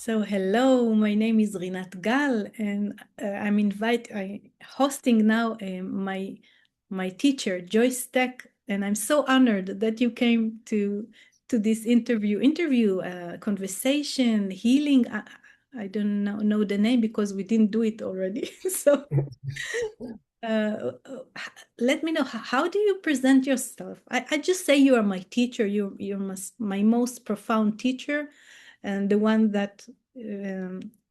Hello, my name is Rinat Gal, and I hosting now my teacher Joyce Stech, and I'm so honored that you came to this conversation, healing. I don't know the name because we didn't do it already. Let me know how do you present yourself? I just say you are my teacher. My most profound teacher, and the one that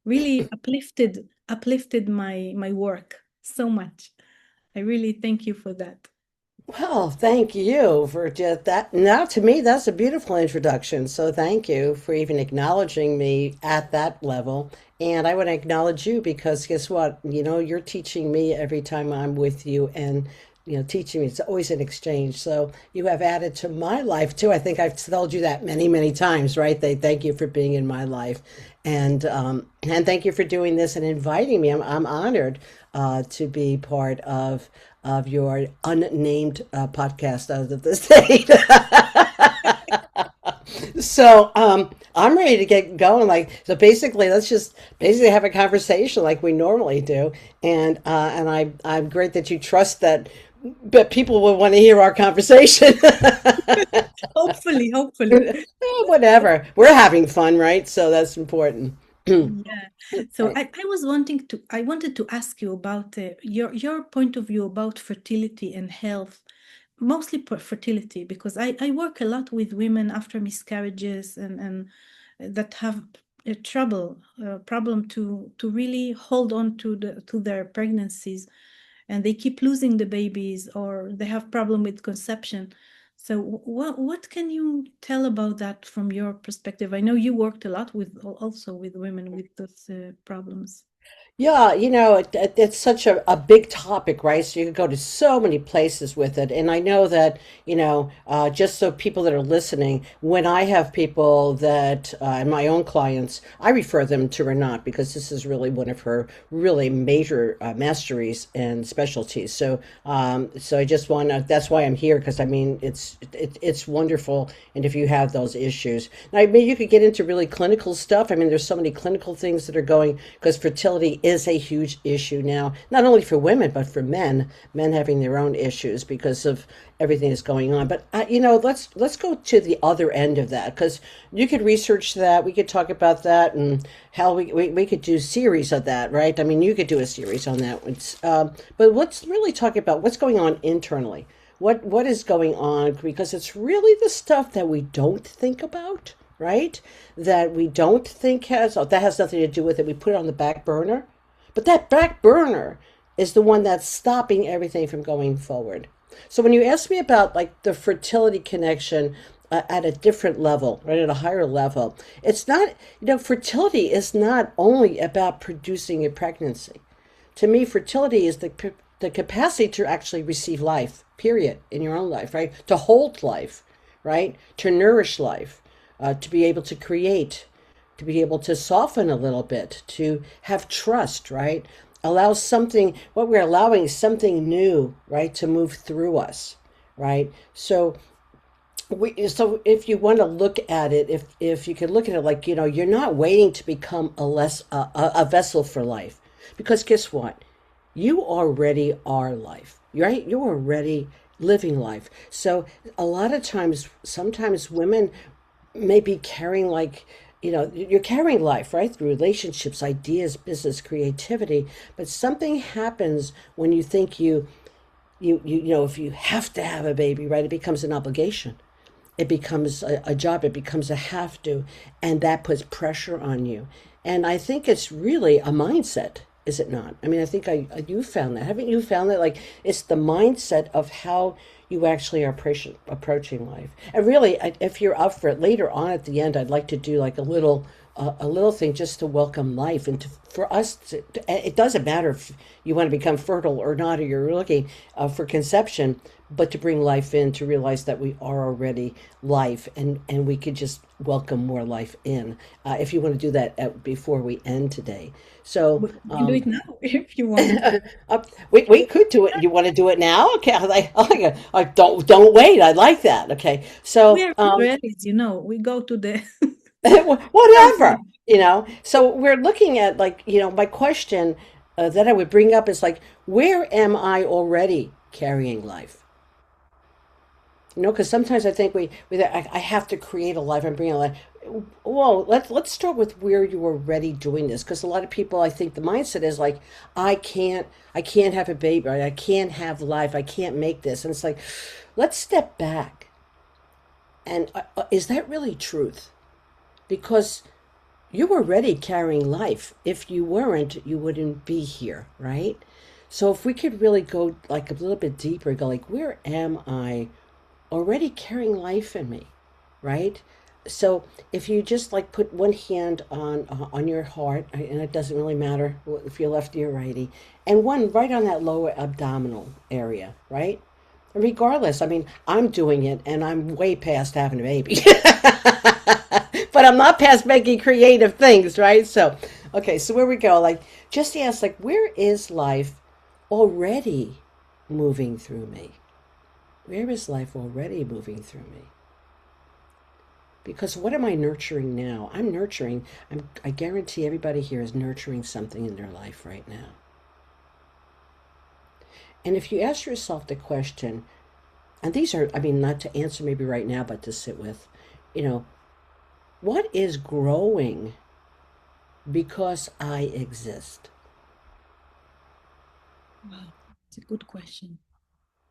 really uplifted my work so much. I really thank you for that. Well, thank you for just that. Now, to me, that's a beautiful introduction. So, thank you for even acknowledging me at that level. And I want to acknowledge you because guess what? You're teaching me every time I'm with you, and teaching me. It's always an exchange. So, you have added to my life too. I think I've told you that many, many times, right? They thank you for being in my life, and thank you for doing this and inviting me. I'm honored to be part of your unnamed podcast out of the state. So I'm ready to get going. So basically, let's just basically have a conversation like we normally do. And I'm great that you trust that, but people will want to hear our conversation. Hopefully. Whatever, we're having fun, right? So that's important. Yeah. I wanted to ask you about your point of view about fertility and health, mostly fertility, because I work a lot with women after miscarriages and that have a problem to really hold on to their pregnancies, and they keep losing the babies or they have problem with conception. So what can you tell about that from your perspective? I know you worked a lot with also with women with those problems. Yeah, it's such a big topic, right? So you could go to so many places with it. And I know that, just so people that are listening, when I have people that, and my own clients, I refer them to Renat because this is really one of her really major masteries and specialties. So I just want to, that's why I'm here because I mean, it's wonderful. And if you have those issues, now, I mean, you could get into really clinical stuff. I mean, there's so many clinical things that are going because fertility is a huge issue now, not only for women but for men having their own issues because of everything that's going on. But let's go to the other end of that because you could research that. We could talk about that and how we could do series of that, right? I mean, you could do a series on that. But let's really talk about what's going on internally. What is going on because it's really the stuff that we don't think about, right? That we don't think has, oh, that has nothing to do with it. We put it on the back burner. But that back burner is the one that's stopping everything from going forward. So when you ask me about like the fertility connection at a different level, right, at a higher level, it's not, fertility is not only about producing a pregnancy. To me, fertility is the capacity to actually receive life, period, in your own life, right? To hold life, right? To nourish life, to be able to create, to be able to soften a little bit, to have trust, right? Allow something, what we're allowing is something new, right, to move through us, right? So if you want to look at it, if you can look at it like, you're not waiting to become a vessel for life, because guess what? You already are life, right? You're already living life. So a lot of times, sometimes women may be carrying like, you're carrying life, right? Through relationships, ideas, business, creativity. But something happens when you think if you have to have a baby, right? It becomes an obligation. It becomes a job. It becomes a have to. And that puts pressure on you. And I think it's really a mindset, is it not? I mean, I think you found that. Haven't you found that? Like, it's the mindset of how you actually are approaching life. And really, if you're up for it later on at the end, I'd like to do like a little thing just to welcome life and for us it doesn't matter if you want to become fertile or not, or you're looking for conception, but to bring life in, to realize that we are already life, and we could just welcome more life in. If you want to do that before we end today. So We can do it now if you want. we could do it. You want to do it now? Okay, I don't wait. I like that. Okay, We so are Israelis, we go to the Whatever, So we're looking at, like, my question that I would bring up is like, where am I already carrying life? Because sometimes I think I have to create a life and bring a life. Whoa, let's start with where you are already doing this, because a lot of people, I think the mindset is like, I can't have a baby, or I can't have life, I can't make this, and it's like, let's step back, and is that really truth? Because you were already carrying life. If you weren't, you wouldn't be here, right? So if we could really go like a little bit deeper, go like, where am I already carrying life in me, right? So if you just like put one hand on your heart, and it doesn't really matter if you're lefty or righty, and one right on that lower abdominal area, right? Regardless, I mean, I'm doing it, and I'm way past having a baby. But I'm not past making creative things, right? So, okay, so where we go, like, just ask, like, where is life already moving through me? Where is life already moving through me? Because what am I nurturing now? I guarantee everybody here is nurturing something in their life right now. And if you ask yourself the question, and these are, I mean, not to answer maybe right now, but to sit with, you know, what is growing because I exist? Wow, it's a good question.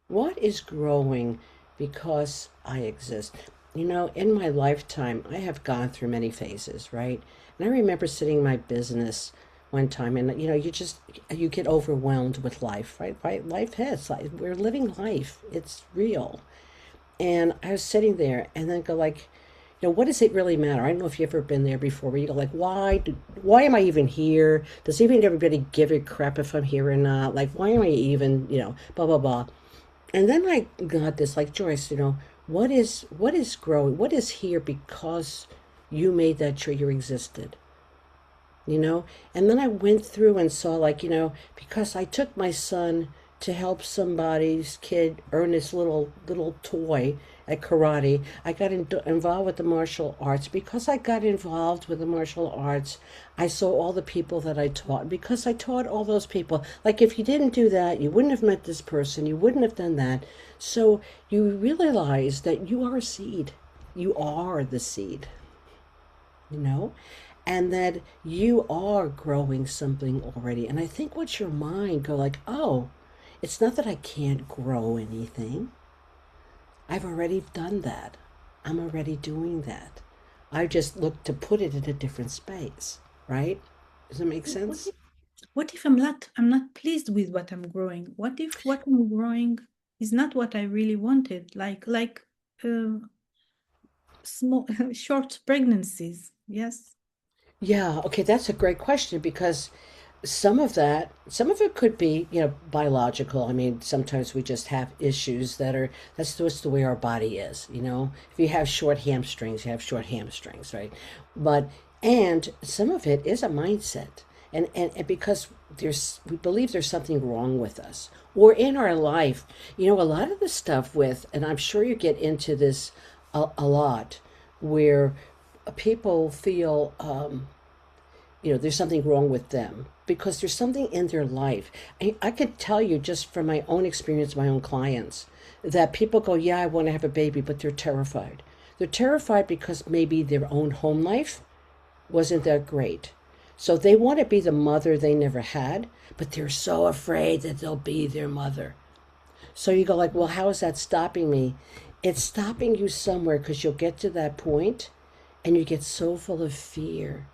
What is growing because I exist? In my lifetime, I have gone through many phases, right? And I remember sitting in my business one time, and you get overwhelmed with life, right? Right? Life hits. We're living life. It's real. And I was sitting there, and then go like, what does it really matter? I don't know if you've ever been there before, where you go like, why am I even here? Does even everybody give a crap if I'm here or not? Like, why am I even, blah blah blah. And then I got this, like, Joyce, what is growing? What is here because you made that tree, you existed, you know? And then I went through and saw, like, because I took my son to help somebody's kid earn this little toy at karate. I got involved with the martial arts. Because I got involved with the martial arts, I saw all the people that I taught. Because I taught all those people, like, if you didn't do that, you wouldn't have met this person, you wouldn't have done that. So you realize that you are a seed. You are the seed, you know? And that you are growing something already. And I think, what's your mind go like, oh, it's not that I can't grow anything. I've already done that. I'm already doing that. I just look to put it in a different space, right? Does that make What sense? if, what if I'm not pleased with what I'm growing? What if what I'm growing is not what I really wanted? Like small short pregnancies. Yes. Yeah, okay, that's a great question, because some of it could be, biological. I mean, sometimes we just have issues that's just the way our body is. If you have short hamstrings, you have short hamstrings, right? But, and some of it is a mindset. And because we believe there's something wrong with us or in our life. A lot of the stuff with, and I'm sure you get into this a lot, where people feel, there's something wrong with them because there's something in their life. I could tell you, just from my own experience, my own clients, that people go, yeah, I want to have a baby, but they're terrified. They're terrified because maybe their own home life wasn't that great. So they want to be the mother they never had, but they're so afraid that they'll be their mother. So you go like, well, how is that stopping me? It's stopping you somewhere, because you'll get to that point and you get so full of fear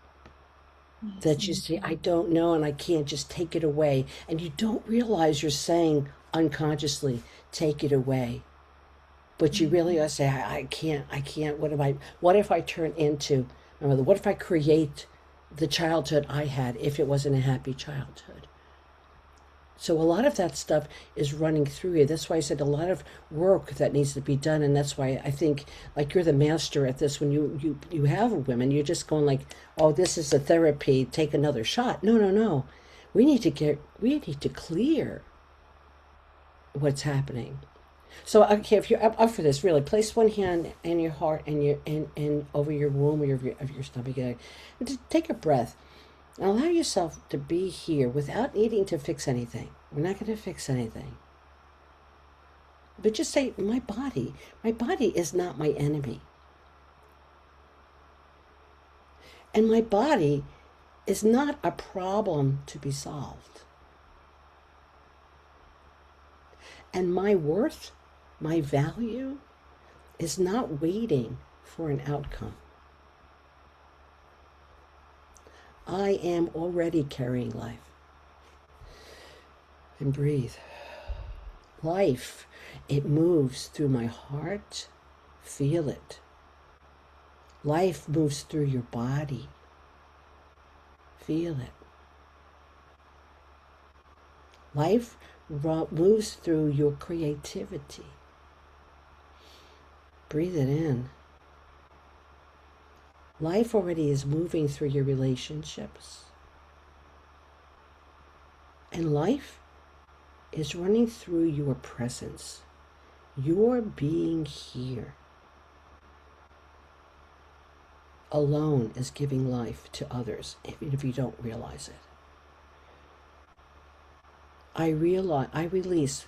Yes. that you say, I don't know, and I can't just take it away. And you don't realize you're saying unconsciously, take it away. But you really are saying, I can't, what if I turn into my mother? What if I create the childhood I had if it wasn't a happy childhood? So a lot of that stuff is running through you. That's why I said a lot of work that needs to be done, and that's why I think, like, you're the master at this. When you have women, you're just going like, "Oh, this is a therapy. Take another shot." No, no, no. We need to clear what's happening. So okay, if you're up for this, really, place one hand in your heart and and over your womb or of your stomach, and just take a breath and allow yourself to be here without needing to fix anything. We're not going to fix anything, but just say, my body is not my enemy, and my body is not a problem to be solved, and my worth, my value, is not waiting for an outcome. I am already carrying life. And breathe. Life, it moves through my heart. Feel it. Life moves through your body. Feel it. Life moves through your creativity. Breathe it in. Life already is moving through your relationships. And life is running through your presence. Your being here alone is giving life to others, even if you don't realize it. I release.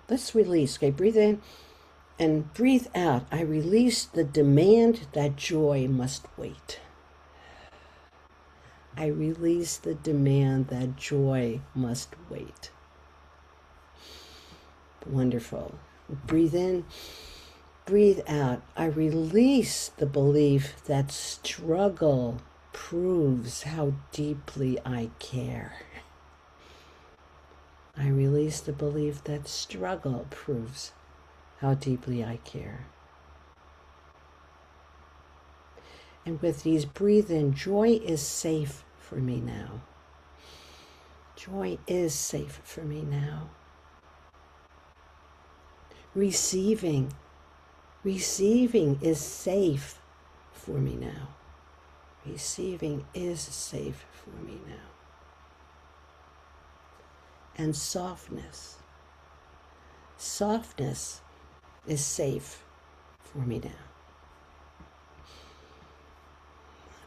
Let's release. Okay, breathe in and breathe out. I release the demand that joy must wait. I release the demand that joy must wait. Wonderful. Breathe in, breathe out. I release the belief that struggle proves how deeply I care. I release the belief that struggle proves how deeply I care. And with these, breathe in. Joy is safe for me now. Joy is safe for me now. Receiving is safe for me now. Receiving is safe for me now. And softness is safe for me now.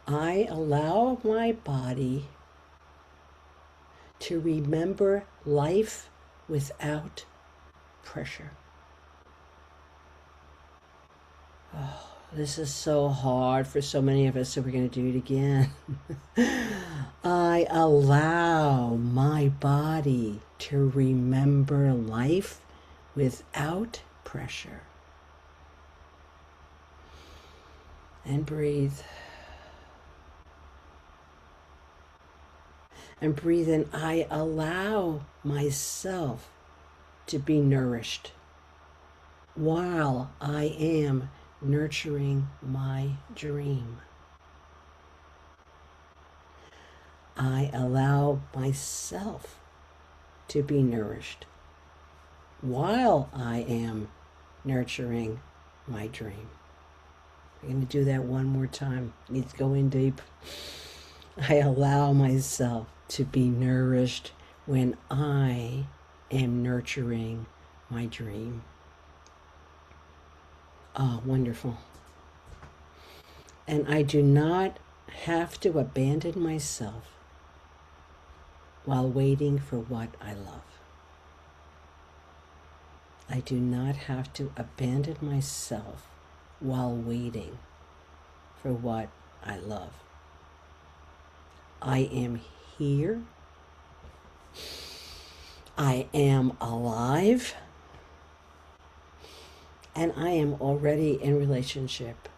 I allow my body to remember life without pressure. Oh, this is so hard for so many of us, so we're going to do it again. I allow my body to remember life without pressure. And breathe. And breathe in. I allow myself to be nourished while I am nurturing my dream. I allow myself to be nourished while I am nurturing my dream. We're going to do that one more time. Need to go in deep. I allow myself to be nourished when I am nurturing my dream. Oh, wonderful. And I do not have to abandon myself while waiting for what I love. I do not have to abandon myself while waiting for what I love. I am here. I am alive. And I am already in relationship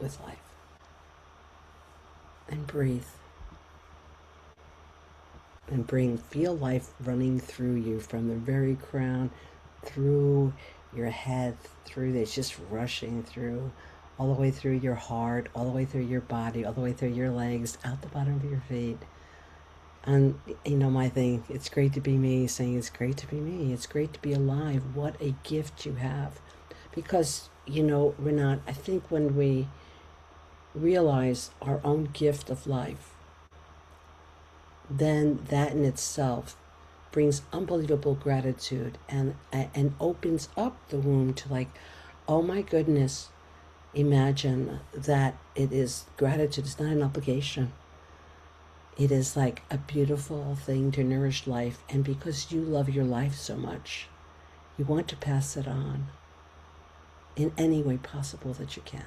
with life. And breathe. And feel life running through you from the very crown, through your head, through this, just rushing through, all the way through your heart, all the way through your body, all the way through your legs, out the bottom of your feet. And you know my thing, it's great to be me, saying it's great to be me. It's great to be alive. What a gift you have. Because, you know, Rinat, I think when we realize our own gift of life, then that in itself brings unbelievable gratitude and opens up the womb to like, oh my goodness, imagine that it is gratitude is not an obligation. It is like a beautiful thing to nourish life, and because you love your life so much, you want to pass it on in any way possible that you can.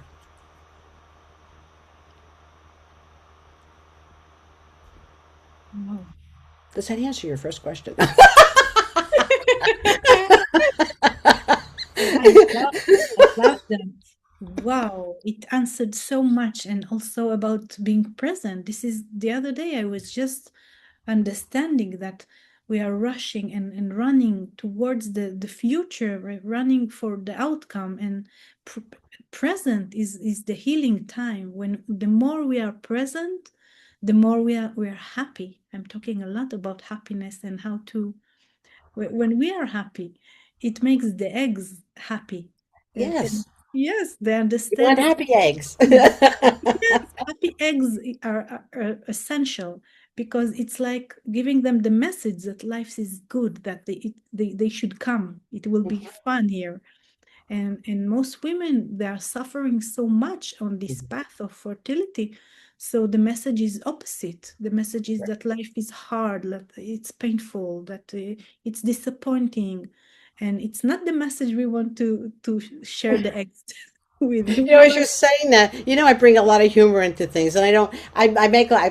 Wow. Does that answer your first question? I love that. I love that. Wow, it answered so much, and also about being present. This is the other day I was just understanding that we are rushing and running towards the future, running for the outcome, and pr present is the healing time. When the more we are present, the more we are happy. I'm talking a lot about happiness and how to when we are happy, it makes the eggs happy. And Yes. yes, they You want understand that. happy eggs. Yes, happy eggs are essential because it's like giving them the message that life is good, that they should come. It will be fun here. And most women, they are suffering so much on this path of fertility. So the message is opposite. The message is that life is hard, that it's painful, that it's disappointing. And it's not the message we want to share the eggs with. You know, We as you're want saying that, you know, I bring a lot of humor into things, and I don't, I'm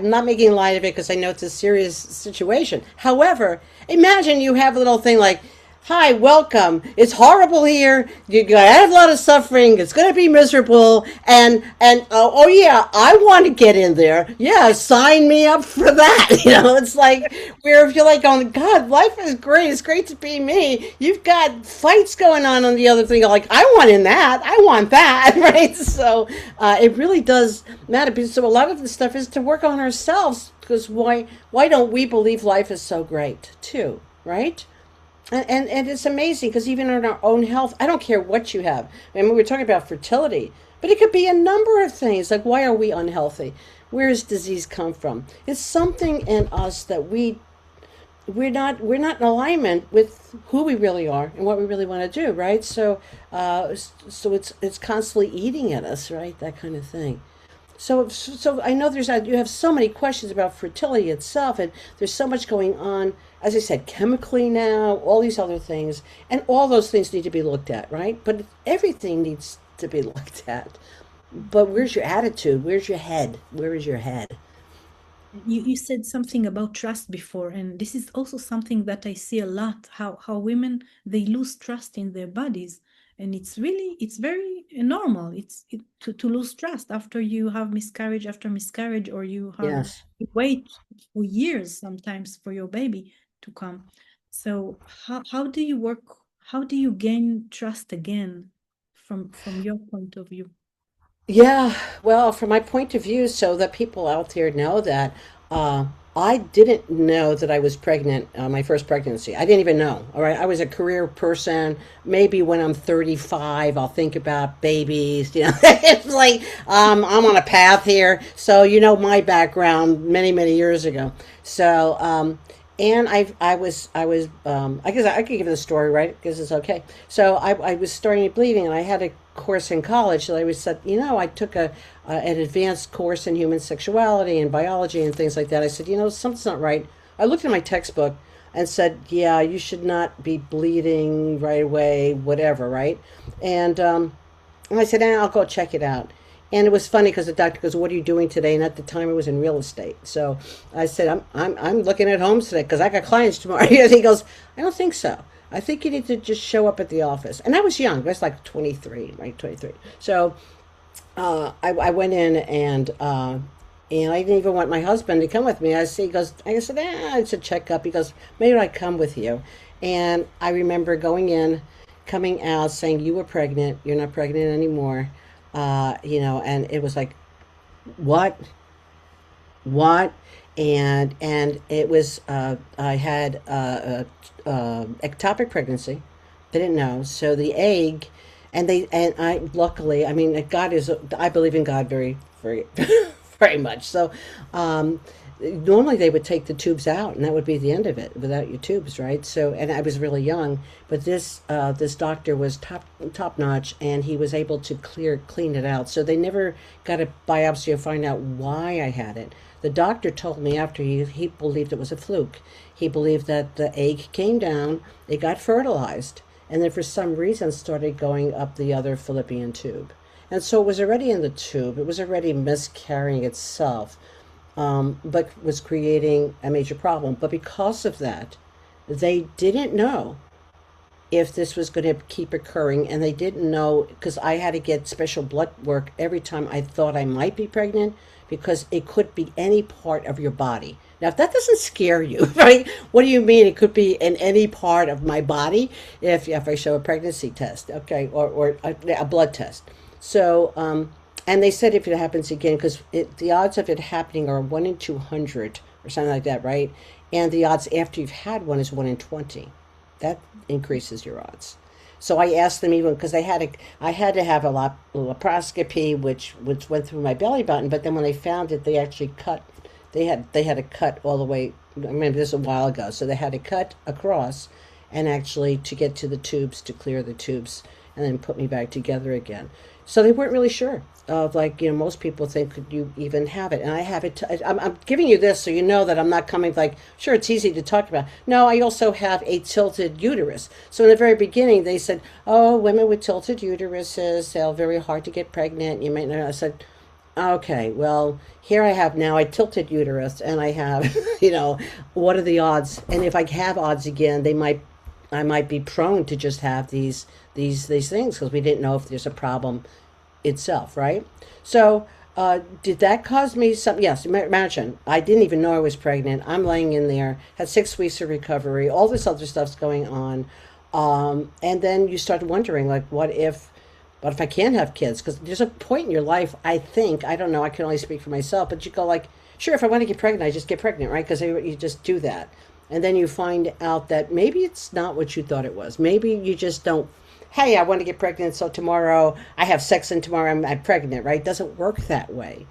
not making light of it because I know it's a serious situation. However, imagine you have a little thing like, "Hi, welcome. It's horrible here. You're gonna have a lot of suffering. It's gonna be miserable." And oh yeah, I want to get in there. Yeah, sign me up for that. You know, it's like where if you're like, "Oh God, life is great. It's great to be me." You've got fights going on the other thing. You're like, I want in that. I want that. Right. So it really does matter. So a lot of this stuff is to work on ourselves because why don't we believe life is so great too? Right. And it's amazing because even in our own health, I don't care what you have. I mean, we're talking about fertility, but it could be a number of things. Like, why are we unhealthy? Where does disease come from? It's something in us that we're not in alignment with who we really are and what we really want to do, right? So it's constantly eating at us, right? That kind of thing. So I know you have so many questions about fertility itself, and there's so much going on. As I said, chemically now, all these other things, and all those things need to be looked at, right? But everything needs to be looked at. But where's your attitude? Where's your head? Where is your head? you said something about trust before, and this is also something that I see a lot, how women, they lose trust in their bodies. And it's very normal. To lose trust after you have miscarriage after miscarriage, or Yes. you wait for years sometimes for your baby to come. So how do you work, how do you gain trust again from your point of view? Yeah, well, from my point of view, so that people out there know that uh, I didn't know that I was pregnant, my first pregnancy. I didn't even know. All right. I was a career person. Maybe when I'm 35, I'll think about babies. You know, it's like I'm on a path here. So, you know, my background many, many years ago. So, and I guess I could give the story, right? Because it's okay. So I was starting bleeding, and I had a course in college that I was said, you know, I took an advanced course in human sexuality and biology and things like that. I said, you know, something's not right. I looked at my textbook and said, yeah, you should not be bleeding right away, whatever, right? And I said, I'll go check it out. And it was funny because the doctor goes, "What are you doing today?" And at the time, I was in real estate. So I said, I'm looking at homes today because I got clients tomorrow." And he goes, "I don't think so. I think you need to just show up at the office." And I was young. I was like 23, right? 23. So I went in and I didn't even want my husband to come with me. I said, it's a checkup. He goes, "Maybe I come with you." And I remember going in, coming out, saying, "You were pregnant. You're not pregnant anymore." You know, and it was like, what, what, and it was I had ectopic pregnancy. They didn't know, so the egg, and I luckily, I mean, God is, I believe in God very very very much. So, um, normally they would take the tubes out, and that would be the end of it without your tubes, right? So, and I was really young, but this doctor was top notch, and he was able to clean it out. So they never got a biopsy or find out why I had it. The doctor told me after he believed it was a fluke. He believed that the egg came down, it got fertilized, and then for some reason started going up the other fallopian tube. And so it was already in the tube, it was already miscarrying itself, but was creating a major problem. But because of that, they didn't know if this was going to keep occurring, and they didn't know because I had to get special blood work every time I thought I might be pregnant because it could be any part of your body. Now, if that doesn't scare you, right? What do you mean it could be in any part of my body if I show a pregnancy test, okay, or a blood test? So, and they said if it happens again, because the odds of it happening are 1 in 200 or something like that, right? And the odds after you've had one is 1 in 20. That increases your odds. So I asked them even because I had to have a laparoscopy, which went through my belly button. But then when they found it, they actually cut. They had to cut all the way. I mean, this was a while ago, so they had to cut across, and actually to get to the tubes to clear the tubes, and then put me back together again. So they weren't really sure of like most people think could you even have it, and I have it. I'm giving you this so you know that I'm not coming like sure it's easy to talk about. No, I also have a tilted uterus. So in the very beginning they said, oh, women with tilted uteruses, they're very hard to get pregnant. You might know. I said, okay, well here I have now a tilted uterus, and I have what are the odds? And if I have odds again, I might be prone to just have these things because we didn't know if there's a problem itself, right? So, did that cause me some? Yes, imagine I didn't even know I was pregnant. I'm laying in there, had 6 weeks of recovery, all this other stuff's going on, and then you start wondering, like, what if I can't have kids? Because there's a point in your life, I think, I don't know, I can only speak for myself, but you go like, sure, if I want to get pregnant, I just get pregnant, right? Because you just do that. And then you find out that maybe it's not what you thought it was. Maybe you just don't, hey, I want to get pregnant, so tomorrow I have sex and tomorrow I'm pregnant, right? It doesn't work that way.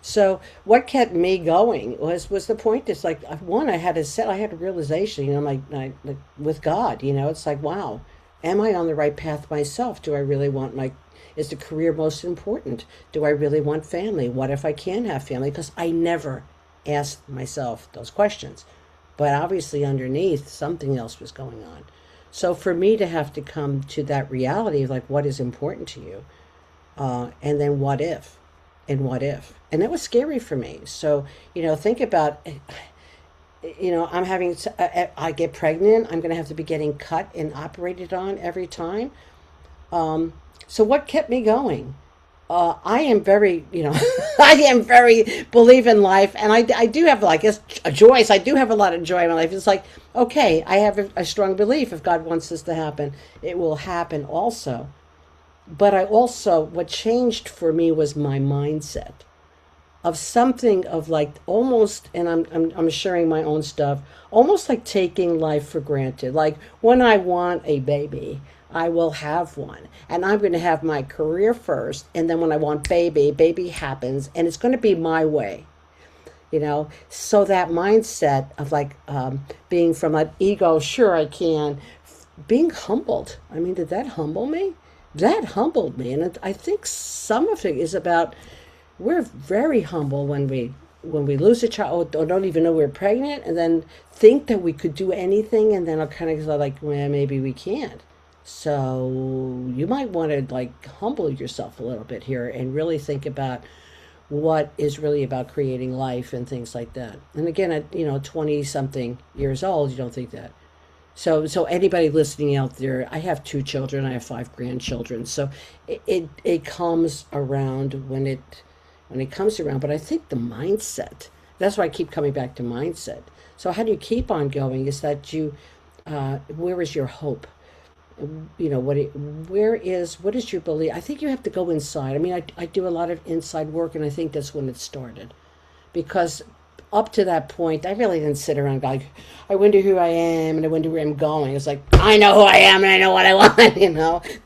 So what kept me going was the point. It's like one, I had a realization, like with God, it's like, wow, am I on the right path myself? Do I really want is the career most important? Do I really want family? What if I can have family? Because I never asked myself those questions. But obviously underneath something else was going on. So for me to have to come to that reality of like what is important to you, and then what if, and what if, and that was scary for me. So think about, I'm having I get pregnant. I'm going to have to be getting cut and operated on every time. So what kept me going? I am very, I am very believe in life, and I do have, like, I guess, a joy. I do have a lot of joy in my life. It's like, okay, I have a strong belief if God wants this to happen, it will happen also. But what changed for me was my mindset of something of like almost, and I'm sharing my own stuff, almost like taking life for granted. Like when I want a baby, I will have one, and I'm going to have my career first, and then when I want baby happens, and it's going to be my way. So that mindset of like being from an ego, sure I can, being humbled. I mean, did that humble me? That humbled me, and I think some of it is about we're very humble when we lose a child or don't even know we're pregnant, and then think that we could do anything, and then I'll kind of go like, well, maybe we can't. So you might want to like humble yourself a little bit here and really think about what is really about creating life and things like that. And again, at 20 something years old, you don't think that. So anybody listening out there, I have 2 children, I have 5 grandchildren. So it comes around when it comes around. But I think the mindset, that's why I keep coming back to mindset. So how do you keep on going is that where is your hope? What is your belief? I think you have to go inside. I mean, I do a lot of inside work, and I think that's when it started, because up to that point, I really didn't sit around like, I wonder who I am and I wonder where I'm going. It's like, I know who I am and I know what I want,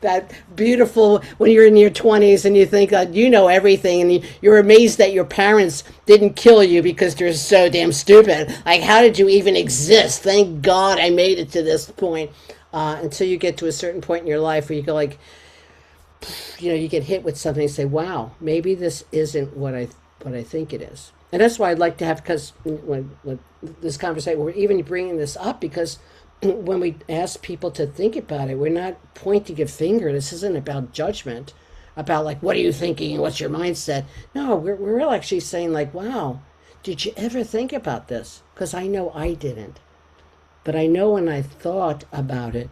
that beautiful when you're in your 20s and you think that you know everything and you're amazed that your parents didn't kill you because they're so damn stupid. Like, how did you even exist? Thank God I made it to this point. Until you get to a certain point in your life where you go like, you get hit with something and say, "Wow, maybe this isn't what I think it is." And that's why I'd like to have because when this conversation, we're even bringing this up because when we ask people to think about it, we're not pointing a finger. This isn't about judgment, about like what are you thinking and what's your mindset. No, we're really actually saying like, "Wow, did you ever think about this?" Because I know I didn't. But I know when I thought about it,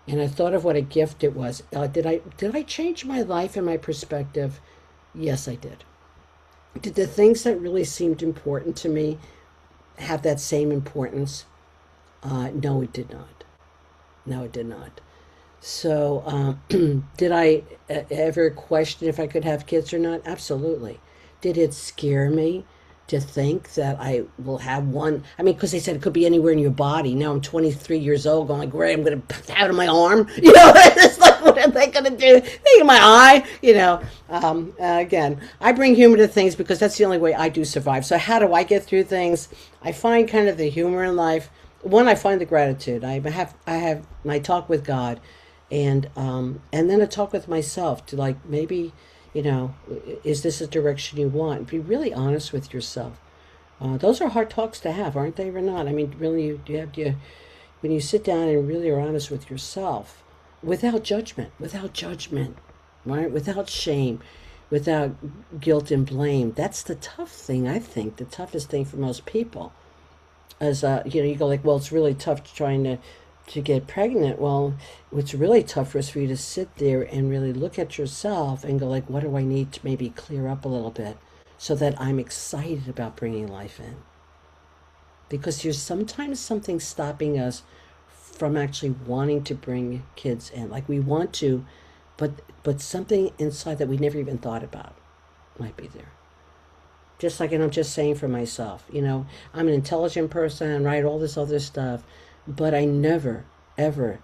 and I thought of what a gift it was. Did I change my life and my perspective? Yes, I did. Did the things that really seemed important to me have that same importance? No, it did not. No, it did not. So, did I ever question if I could have kids or not? Absolutely. Did it scare me to think that I will have one? I mean, because they said it could be anywhere in your body. Now I'm 23 years old, going like, "Great, I'm going to have it in my arm." It's like, what are they going to do? They in my eye, Again, I bring humor to things because that's the only way I do survive. So, how do I get through things? I find kind of the humor in life. One, I find the gratitude. I have my talk with God, and then a talk with myself to like maybe is this a direction you want? Be really honest with yourself. Those are hard talks to have, aren't they, Renat? I mean, really, you when you sit down and really are honest with yourself, without judgment, right? Without shame, without guilt and blame. That's the tough thing. I think the toughest thing for most people as you go like, well, it's really tough trying to get pregnant. Well, what's really tough is for you to sit there and really look at yourself and go like, what do I need to maybe clear up a little bit so that I'm excited about bringing life in? Because there's sometimes something stopping us from actually wanting to bring kids in. Like we want to, but something inside that we never even thought about might be there. Just like, and I'm just saying for myself, I'm an intelligent person, right? All this other stuff, but I never, ever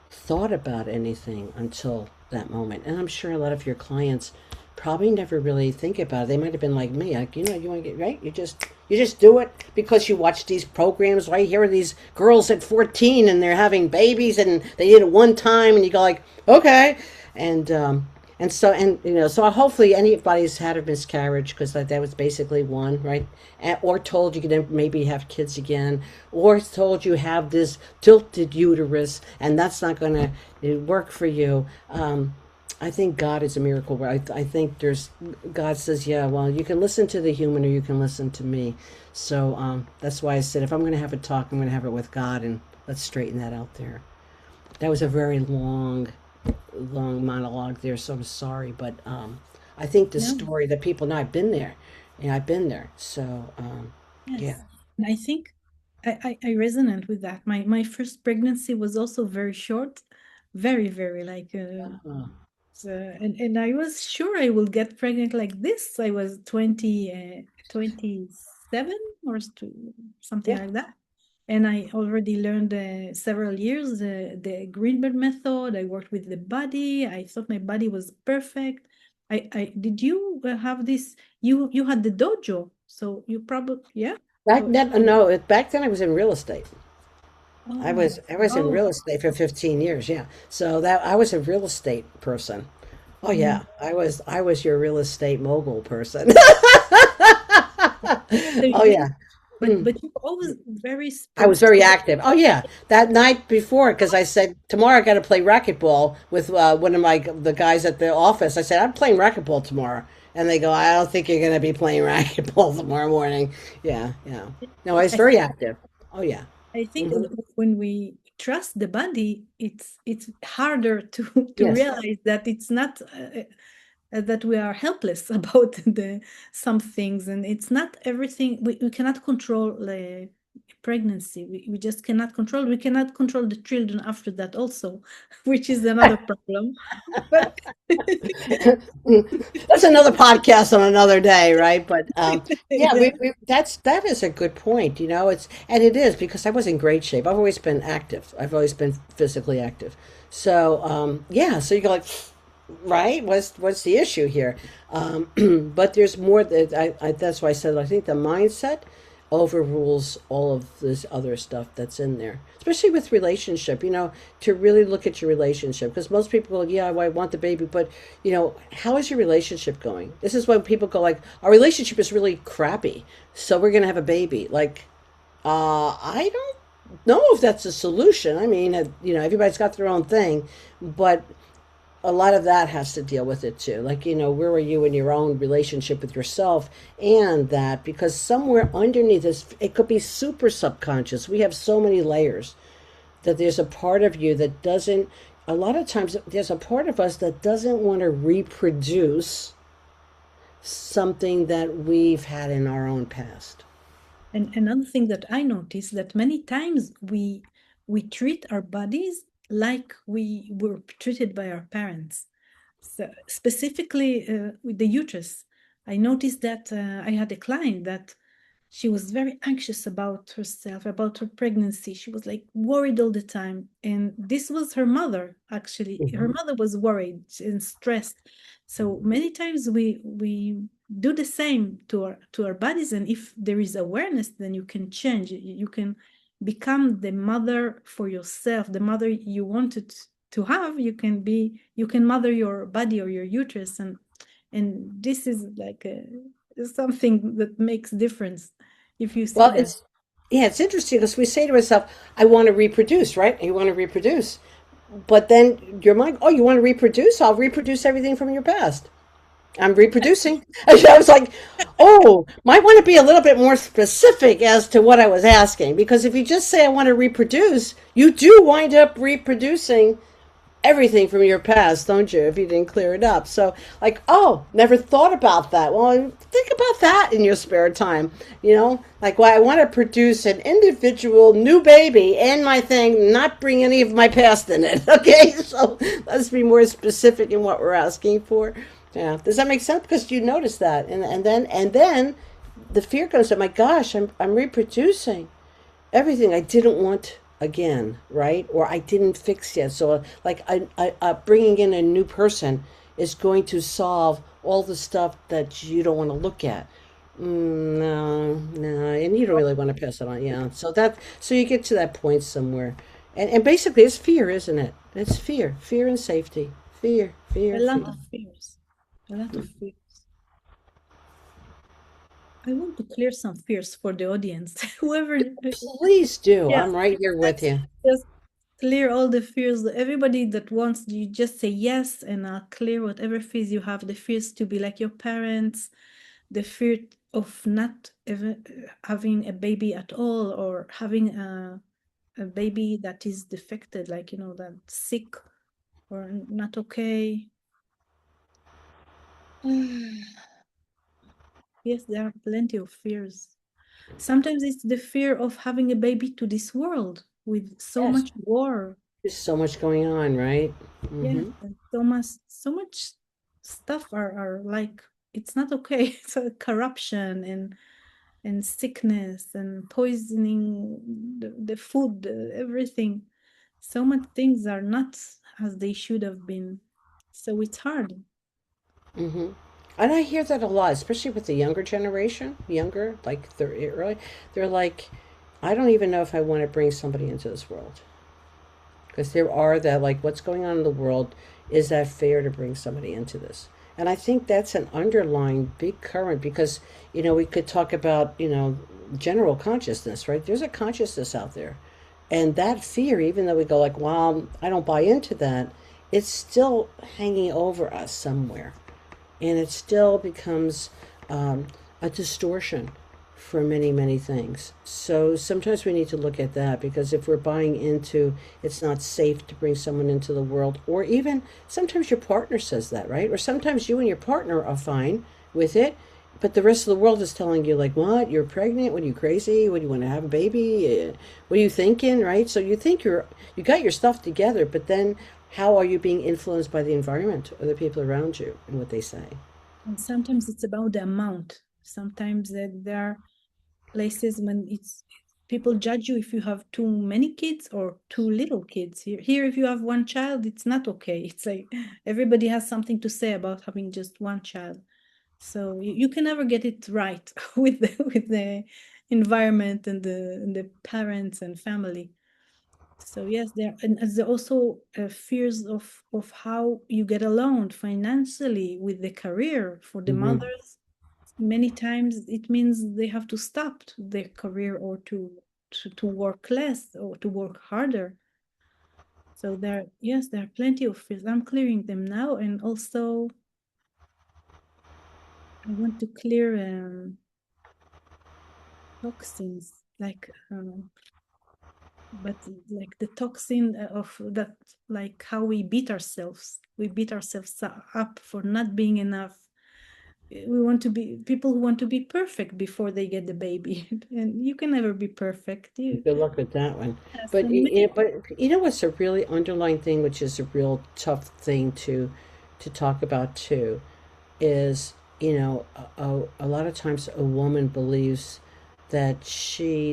thought about anything until that moment. And I'm sure a lot of your clients probably never really think about it. They might have been like me, like, you want to get right. You just do it because you watch these programs, right? Here are these girls at 14 and they're having babies and they did it one time, and you go like, okay, and so hopefully anybody's had a miscarriage because that was basically one, right? Or told you can maybe have kids again, or told you have this tilted uterus and that's not going to work for you. I think God is a miracle. I think God says, yeah, well, you can listen to the human or you can listen to me. So that's why I said if I'm going to have a talk, I'm going to have it with God, and let's straighten that out there. That was a very long monologue there, so I'm sorry, but I think the No, story that people know, I've been there, and I've been there. So yeah. yes. And I think I resonate with that. My first pregnancy was also very short, very, very like Uh, so, and I was sure I will get pregnant like this. I was 27 or something yeah. like that. And I already learned several years the Greenberg method. I worked with the body. I thought my body was perfect. I did you have this? You had the dojo, so you probably yeah. Back Or, then, no, back then I was in real estate. I oh was I was in oh. real estate for 15 years. Yeah, so that I was a real estate person. Oh Mm. yeah, I was your real estate mogul person. So Oh you, yeah. but you were always very I was very sporty. active. Oh yeah, that night before, because I said tomorrow I got to play racquetball with one of the guys at the office. I said I'm playing racquetball tomorrow, and they go, I don't think you're going to be playing racquetball tomorrow morning. Yeah, yeah. No, I was I very think active. Oh yeah. I think Hmm. when we trust the body, it's harder to Yes. realize that it's not that we are helpless about the some things, and it's not everything. We cannot control pregnancy. We just cannot control. We cannot control the children after that also, which is another problem. But That's another podcast on another day, right? But yeah, yeah. that is a good point. It's and it is because I was in great shape. I've always been active. I've always been physically active. So yeah, so you go like, right? What's the issue here? But there's more that that's why I said I think the mindset overrules all of this other stuff that's in there, especially with relationship. To really look at your relationship because most people go, yeah, I want the baby, but how is your relationship going? This is when people go like, our relationship is really crappy, so we're gonna have a baby. Like, I don't know if that's a solution. I mean, everybody's got their own thing, but a lot of that has to deal with it too. Like, where are you in your own relationship with yourself and that? Because somewhere underneath this, it could be super subconscious. We have so many layers that there's a part of you that doesn't, a lot of times, there's a part of us that doesn't want to reproduce something that we've had in our own past. And another thing that I noticed that many times we treat our bodies like we were treated by our parents. So specifically with the uterus, I noticed that I had a client that she was very anxious about herself, about her pregnancy. She was like worried all the time. And this was her mother, actually. Her Hmm. mother was worried and stressed. So many times we do the same to our bodies. And if there is awareness, then you can change. You can become the mother for yourself, the mother you wanted to have. You can mother your body or your uterus. And this is like something that makes difference if you see Well, that. yeah, it's interesting because we say to ourselves, I want to reproduce, right? You want to reproduce. But then your mind, oh, you want to reproduce? I'll reproduce everything from your past. I'm reproducing. I was like, oh, might want to be a little bit more specific as to what I was asking. Because if you just say I want to reproduce, you do wind up reproducing everything from your past, don't you, if you didn't clear it up? So, like, oh, never thought about that. Well, think about that in your spare time. Like, well, I want to produce an individual new baby and my thing, not bring any of my past in it. Okay, so let's be more specific in what we're asking for. Yeah, does that make sense? Because you notice that, and then the fear goes, oh my gosh, I'm reproducing everything I didn't want again, right? Or I didn't fix yet. So, like, bringing in a new person is going to solve all the stuff that you don't want to look at. No, no, and you don't really want to pass it on. Yeah. So you get to that point somewhere, and basically it's fear, isn't it? It's fear and safety, fear, A fear, lot fear. of fears. A lot of fears. I want to clear some fears for the audience. Whoever, Please do. yeah, I'm right here with let's you. just clear all the fears. Everybody that wants, you just say yes, and I'll clear whatever fears you have. The fears to be like your parents, the fear of not ever having a baby at all, or having a baby that is defected, like, that sick or not okay. Yes, there are plenty of fears. Sometimes it's the fear of having a baby to this world with so Yes. much war. There's so much going on, right? Yes, Mm-hmm. and so much stuff are like it's not okay. It's a corruption and sickness and poisoning the food, everything. So much things are not as they should have been. So it's hard. Mm-hmm. And I hear that a lot, especially with the younger generation, younger, like they're early. They're like, I don't even know if I want to bring somebody into this world because there are that like, what's going on in the world? Is that fair to bring somebody into this? And I think that's an underlying big current because we could talk about general consciousness, right? There's a consciousness out there, and that fear, even though we go like, well, I don't buy into that, it's still hanging over us somewhere and it still becomes a distortion for many, many things. So sometimes we need to look at that because if we're buying into it's not safe to bring someone into the world, or even sometimes your partner says that, right? Or sometimes you and your partner are fine with it, but the rest of the world is telling you like, what? You're pregnant? What, are you crazy? What, do you want to have a baby? What are you thinking? Right? So you think you got your stuff together, but then how are you being influenced by the environment or the people around you and what they say? And sometimes it's about the amount. Sometimes there are places when it's people judge you if you have too many kids or too little kids. Here, if you have one child, it's not okay. It's like everybody has something to say about having just one child. So you can never get it right with the environment and the parents and family. So yes, there are also fears of how you get along financially with the career for the Hmm. mothers. Many times it means they have to stop their career or to work less or to work harder. So yes, there are plenty of fears. I'm clearing them now, and also I want to clear toxins but like the toxin of that, like how we beat ourselves. We beat ourselves up for not being enough. We want to be people who want to be perfect before they get the baby, and you can never be perfect. You Good luck with that one. Yes, But and many. you know what's a really underlying thing, which is a real tough thing to talk about too, is a lot of times a woman believes that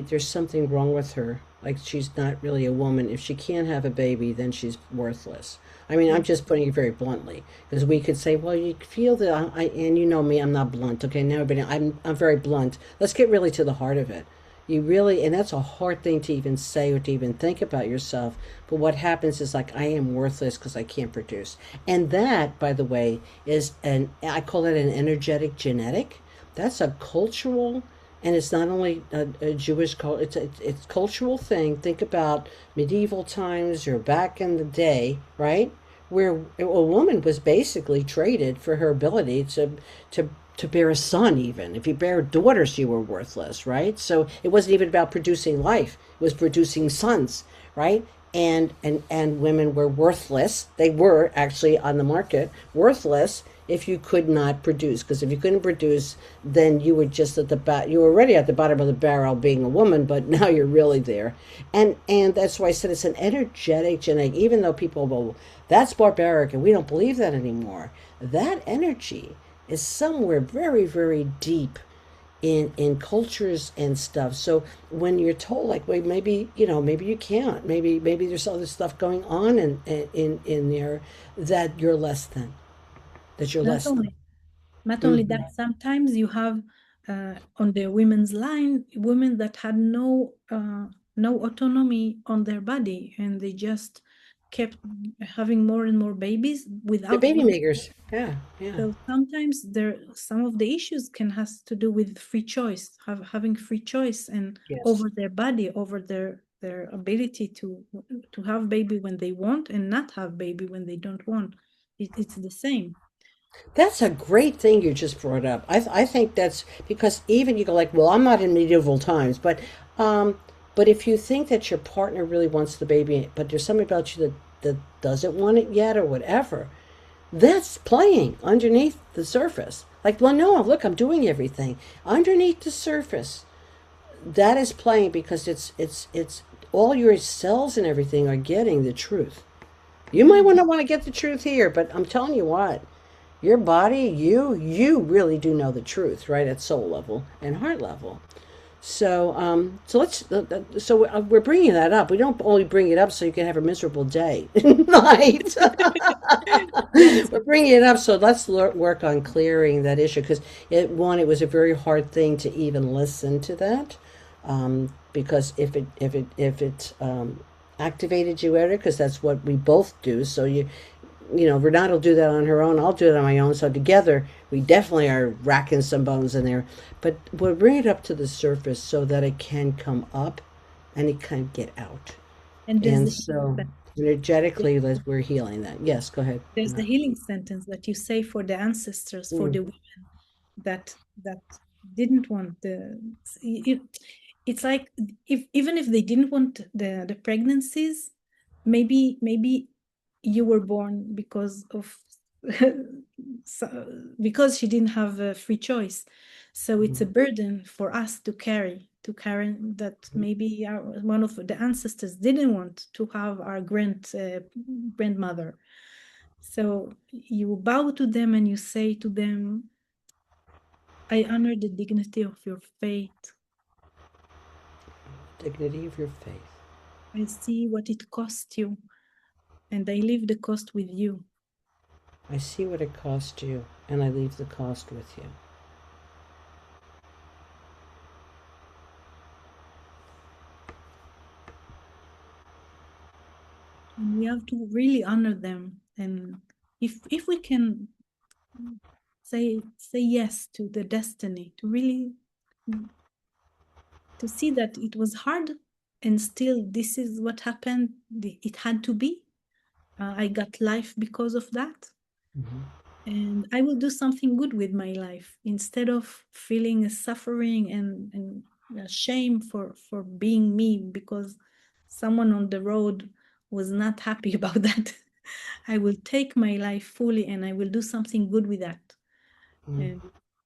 there's something wrong with her, like she's not really a woman. If she can't have a baby, then she's worthless. I mean, I'm just putting it very bluntly, because we could say, well, you feel that and you know me, I'm not blunt, okay? Now, but I'm very blunt. Let's get really to the heart of it. You really, and that's a hard thing to even say or to even think about yourself. But what happens is like, I am worthless because I can't produce. And that, by the way, I call it an energetic genetic. That's a cultural, and it's not only a Jewish culture, it's cultural thing. Think about medieval times or back in the day, right? Where a woman was basically traded for her ability to to bear a son. Even if you bear daughters, you were worthless, right? So it wasn't even about producing life, it was producing sons, right? And women were worthless. They were actually on the market worthless if you could not produce, because if you couldn't produce, then you were just at you were already at the bottom of the barrel being a woman, but now you're really there. And that's why I said it's an energetic genetic. Even though people, well, that's barbaric and we don't believe that anymore, that energy is somewhere very, very deep in cultures and stuff. So when you're told like, wait, maybe maybe you can't, maybe there's other stuff going on in there, that you're less than, that you're Not less than. only not only Hmm. that, sometimes you have on the women's line women that had no autonomy on their body, and they just kept having more and more babies The without baby control. makers, yeah, yeah, So sometimes some of the issues can has to do with free choice, having free choice and yes. over their body, over their ability to have baby when they want and not have baby when they don't want. It's the same. That's a great thing you just brought up. I think that's because even you go like, well, I'm not in medieval times, um, but if you think that your partner really wants the baby, but there's something about you that doesn't want it yet or whatever, that's playing underneath the surface. Like, well, no, look, I'm doing everything underneath the surface. That is playing because it's all your cells and everything are getting the truth. You might Yeah. want to get the truth here, but I'm telling you what, your body, you really do know the truth, right? At soul level and heart level. So we're bringing that up. We don't only bring it up so you can have a miserable day, night. Yes. We're bringing it up, so let's work on clearing that issue, because it was a very hard thing to even listen to that, because if it activated you, Eric, because that's what we both do. So Renat will do that on her own. I'll do it on my own. So together, we definitely are racking some bones in there. But we'll bring it up to the surface so that it can come up and it can get out. And And so energetically, we're healing that. Yes, go ahead, there's the Renat. healing sentence that you say for the ancestors, for Mm. the women that didn't want it, it's like if even if they didn't want the pregnancies, maybe you were born because of So, because she didn't have a free choice. So it's a Mhm. burden for us to carry that maybe one of the ancestors didn't want to have our grandmother. So you bow to them and you say to them, I honor the dignity of your faith. Dignity of your faith. I see what it cost you, and I leave the cost with you. I see what it cost you, and I leave the cost with you. And we have to really honor them. And if we can say yes to the destiny, to really to see that it was hard and still this is what happened, it had to be. I got life because of that. Hmm. And I will do something good with my life instead of feeling suffering and shame for being me because someone on the road was not happy about that. I will take my life fully and I will do something good with that. Mm. And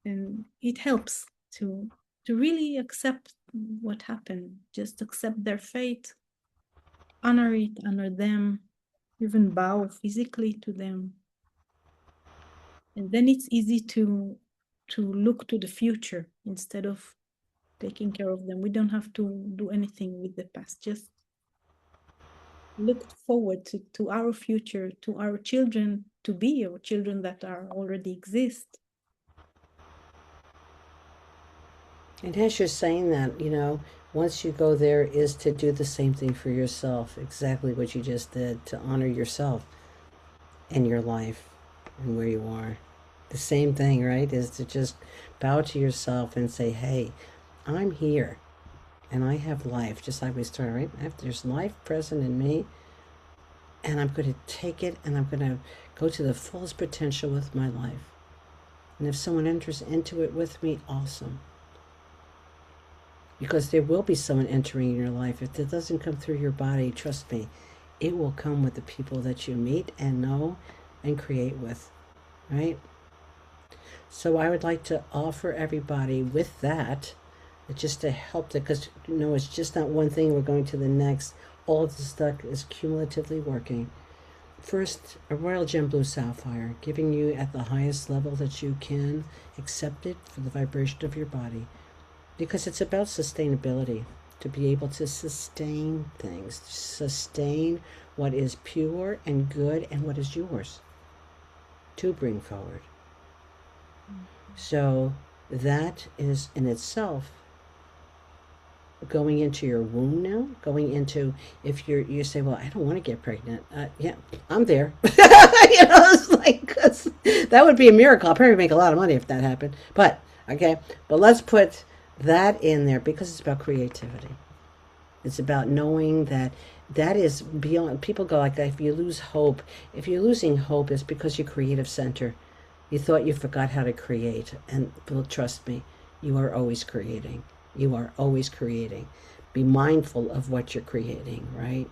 and it helps to really accept what happened, just accept their fate, honor it, honor them, even bow physically to them. And then it's easy to look to the future instead of taking care of them. We don't have to do anything with the past, just look forward to our future, to our children to be, or children that are already exist. And as you're saying that, once you go there, is to do the same thing for yourself, exactly what you just did, to honor yourself and your life and where you are. The same thing, right? Is to just bow to yourself and say, hey, I'm here and I have life, just like we started, right? There's life present in me, and I'm going to take it and I'm going to go to the fullest potential with my life. And if someone enters into it with me, awesome. Because there will be someone entering in your life. If it doesn't come through your body, trust me, it will come with the people that you meet and know and create with, right? So I would like to offer everybody with that, just to help that, because it's just not one thing, we're going to the next. All of the stuff is cumulatively working. First, a royal gem blue sapphire, giving you at the highest level that you can accept it for the vibration of your body, because it's about sustainability, to be able to sustain things, sustain what is pure and good and what is yours to bring forward. So that is in itself going into your womb now, going into, if you say, well, I don't want to get pregnant. Yeah, I'm there. It's like, 'cause that would be a miracle. I'll probably make a lot of money if that happened. But okay, but let's put that in there because it's about creativity. It's about knowing that that is beyond. People go like, if you lose hope, if you're losing hope, it's because your creative center. You thought you forgot how to create, and well, trust me, you are always creating. You are always creating. Be mindful of what you're creating, right?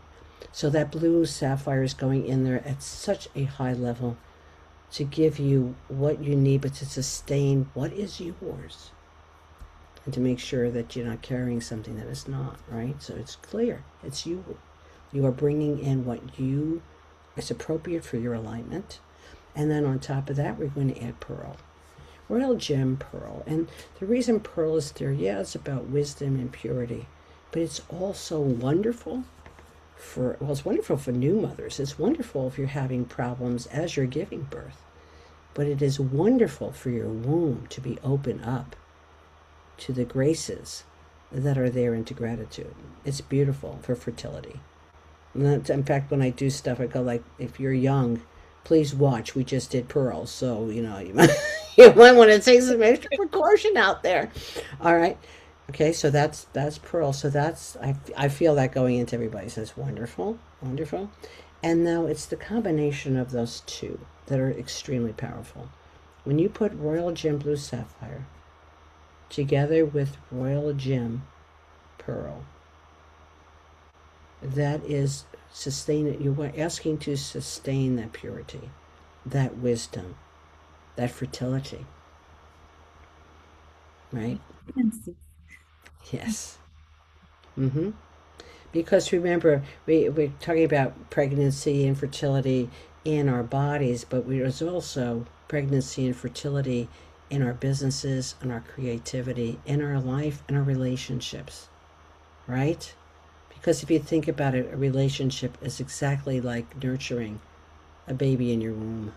So that blue sapphire is going in there at such a high level to give you what you need, but to sustain what is yours, and to make sure that you're not carrying something that is not, right? So it's clear. It's you. You are bringing in what you is appropriate for your alignment. And then on top of that, we're going to add pearl. Royal gem pearl. And the reason pearl is there, yeah, it's about wisdom and purity, but it's also wonderful for, well, it's wonderful for new mothers. It's wonderful if you're having problems as you're giving birth. But it is wonderful for your womb to be open up to the graces that are there into gratitude. It's beautiful for fertility. In fact, when I do stuff, I go like, if you're young, please watch. We just did pearls, so you might you might want to take some extra precaution out there. All right, okay. So that's pearl. So that's I feel that going into everybody says wonderful, wonderful, and now it's the combination of those two that are extremely powerful. When you put royal gem blue sapphire together with royal gem pearl, that is sustain it. You're asking to sustain that purity. that wisdom, that fertility, right? Fancy. Yes. Mm-hmm. Because remember, we're talking about pregnancy and fertility in our bodies, but there's also pregnancy and fertility in our businesses, in our creativity, in our life, in our relationships, right? Because if you think about it, a relationship is exactly like nurturing a baby in your womb.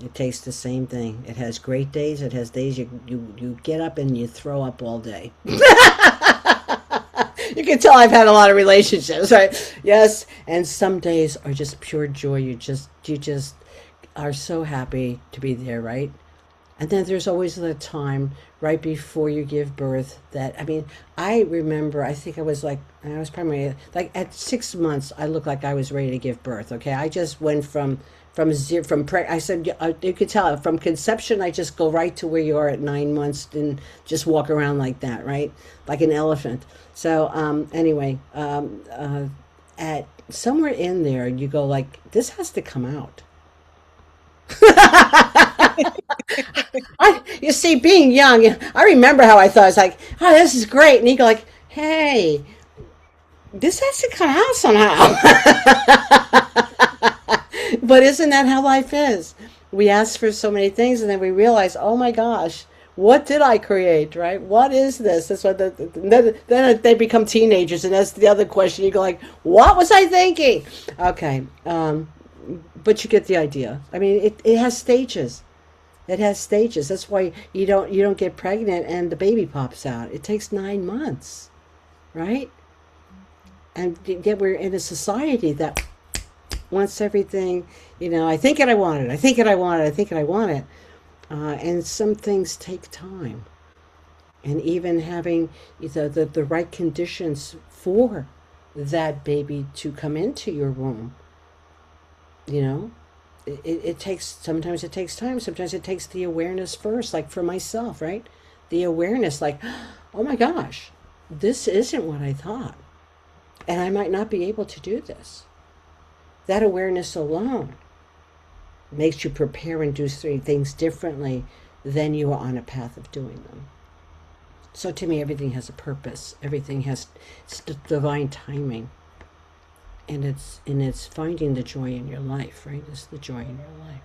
It takes the same thing. It has great days. It has days you get up and you throw up all day. You can tell I've had a lot of relationships, right? Yes, and some days are just pure joy. You just are so happy to be there, right? And then there's always the time right before you give birth that, I mean, I remember, I think I was probably like at 6 months, I looked like I was ready to give birth. Okay. I just went from zero, I said, you could tell from conception, I just go right to where you are at 9 months and just walk around like that, right? Like an elephant. So, anyway, at somewhere in there, you go like, this has to come out. You see, being young, I remember how I thought. I was like, oh, this is great. And you go like, hey, this has to come out somehow. But isn't that how life is? We ask for so many things and then we realize, oh my gosh, what did I create, right? What is this? That's what then they become teenagers, and that's the other question. You go like, what was I thinking? Okay, but you get the idea. I mean, it has stages. It has stages. That's why you don't get pregnant and the baby pops out. It takes 9 months, right? And yet we're in a society that wants everything. I think it, I want it. I think it, I want it. I think it, I want it. And some things take time. And even having the right conditions for that baby to come into your womb, you know, it takes, sometimes it takes time, sometimes it takes the awareness first, like for myself, right? The awareness, like, oh my gosh, this isn't what I thought, and I might not be able to do this. That awareness alone makes you prepare and do things differently than you are on a path of doing them. So to me, everything has a purpose, everything has, it's divine timing, and it's finding the joy in your life, right? It's the joy in your life.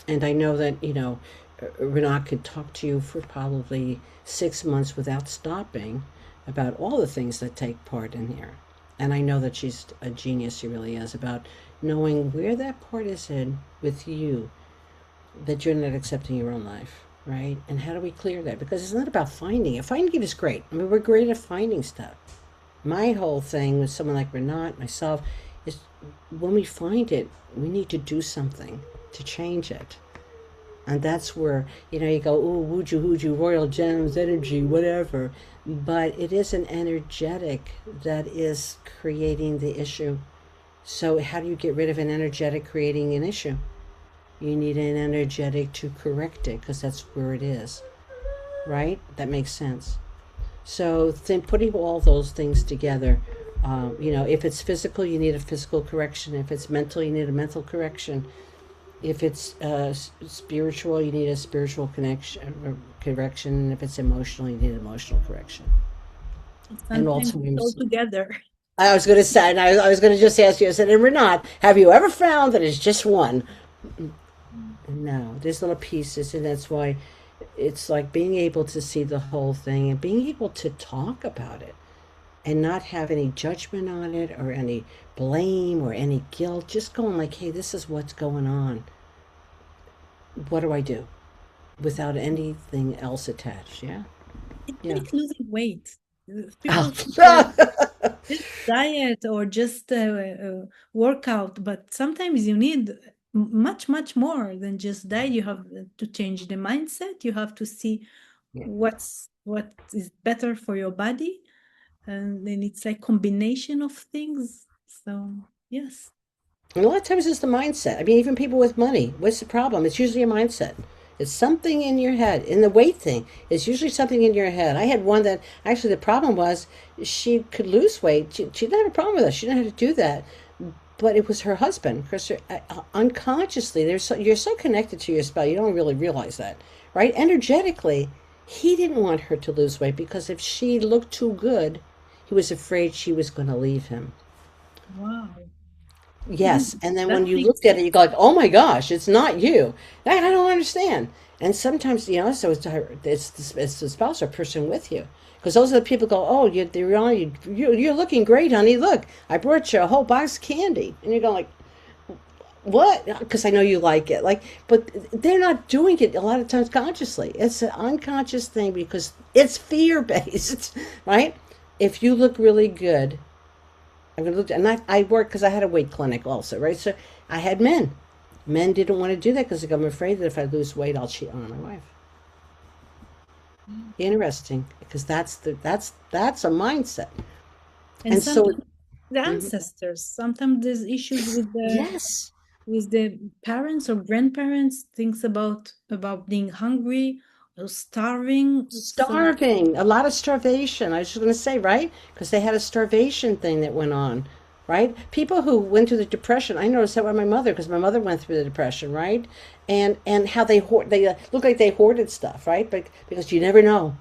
And I know that, Renat could talk to you for probably 6 months without stopping about all the things that take part in here. And I know that she's a genius, she really is, about knowing where that part is in with you, that you're not accepting your own life, right? And how do we clear that? Because it's not about finding it. Finding it is great. I mean, we're great at finding stuff. My whole thing with someone like Renat, myself, is when we find it, we need to do something to change it. And that's where, you go, ooh, wooju, royal gems, energy, whatever. But it is an energetic that is creating the issue. So, how do you get rid of an energetic creating an issue? You need an energetic to correct it because that's where it is, right? That makes sense. So, then putting all those things together, if it's physical, you need a physical correction. If it's mental, you need a mental correction. If it's spiritual, you need a spiritual correction. And if it's emotional, you need emotional correction. And Sometimes it's all Alzheimer's. together. I was going to say, and I was going to just ask you, I said, and Renat, have you ever found that it's just one? No, there's little pieces, and that's why it's like being able to see the whole thing and being able to talk about it and not have any judgment on it or any blame or any guilt. Just going like, hey, this is what's going on. What do I do? Without anything else attached. Yeah. It's Yeah. like losing weight. Oh. People think just diet or just workout, but sometimes you need much, much more than just diet. You have to change the mindset. You have to see Yeah. what is better for your body, and then it's like combination of things. So yes. And a lot of times it's the mindset. I mean, even people with money, what's the problem? It's usually a mindset. It's something in your head. In the weight thing, it's usually something in your head. I had one that actually the problem was she could lose weight. She didn't have a problem with that. She didn't have to do that. but it was her husband because unconsciously you're so connected to your spouse, you don't really realize that, right? Energetically, he didn't want her to lose weight because if she looked too good, he was afraid she was going to leave him. Wow. Yes, and then when That you makes looked at it, you go like, "Oh my gosh, it's not you." I don't understand. And sometimes, so it's the spouse or person with you, because those are the people who go, "Oh, you're looking great, honey. Look, I brought you a whole box of candy," and you're going like, "What?" Because I know you like it. Like, but they're not doing it a lot of times consciously. It's an unconscious thing because it's fear based, right? If you look really good, I'm going to look, and I work because I had a weight clinic also, right? So I had men. Men didn't want to do that because I'm afraid that if I lose weight, I'll cheat on my wife. Interesting, because that's a mindset, and and so sometimes the mhm. ancestors, sometimes there's issues Yes, with the parents or grandparents, things about being hungry or starving. So starving, a lot of starvation. I was just going to say, right? Because they had a starvation thing that went on, right? People who went through the depression. I noticed that with my mother because my mother went through the depression, right? And how they look like they hoarded stuff, right? But because you never know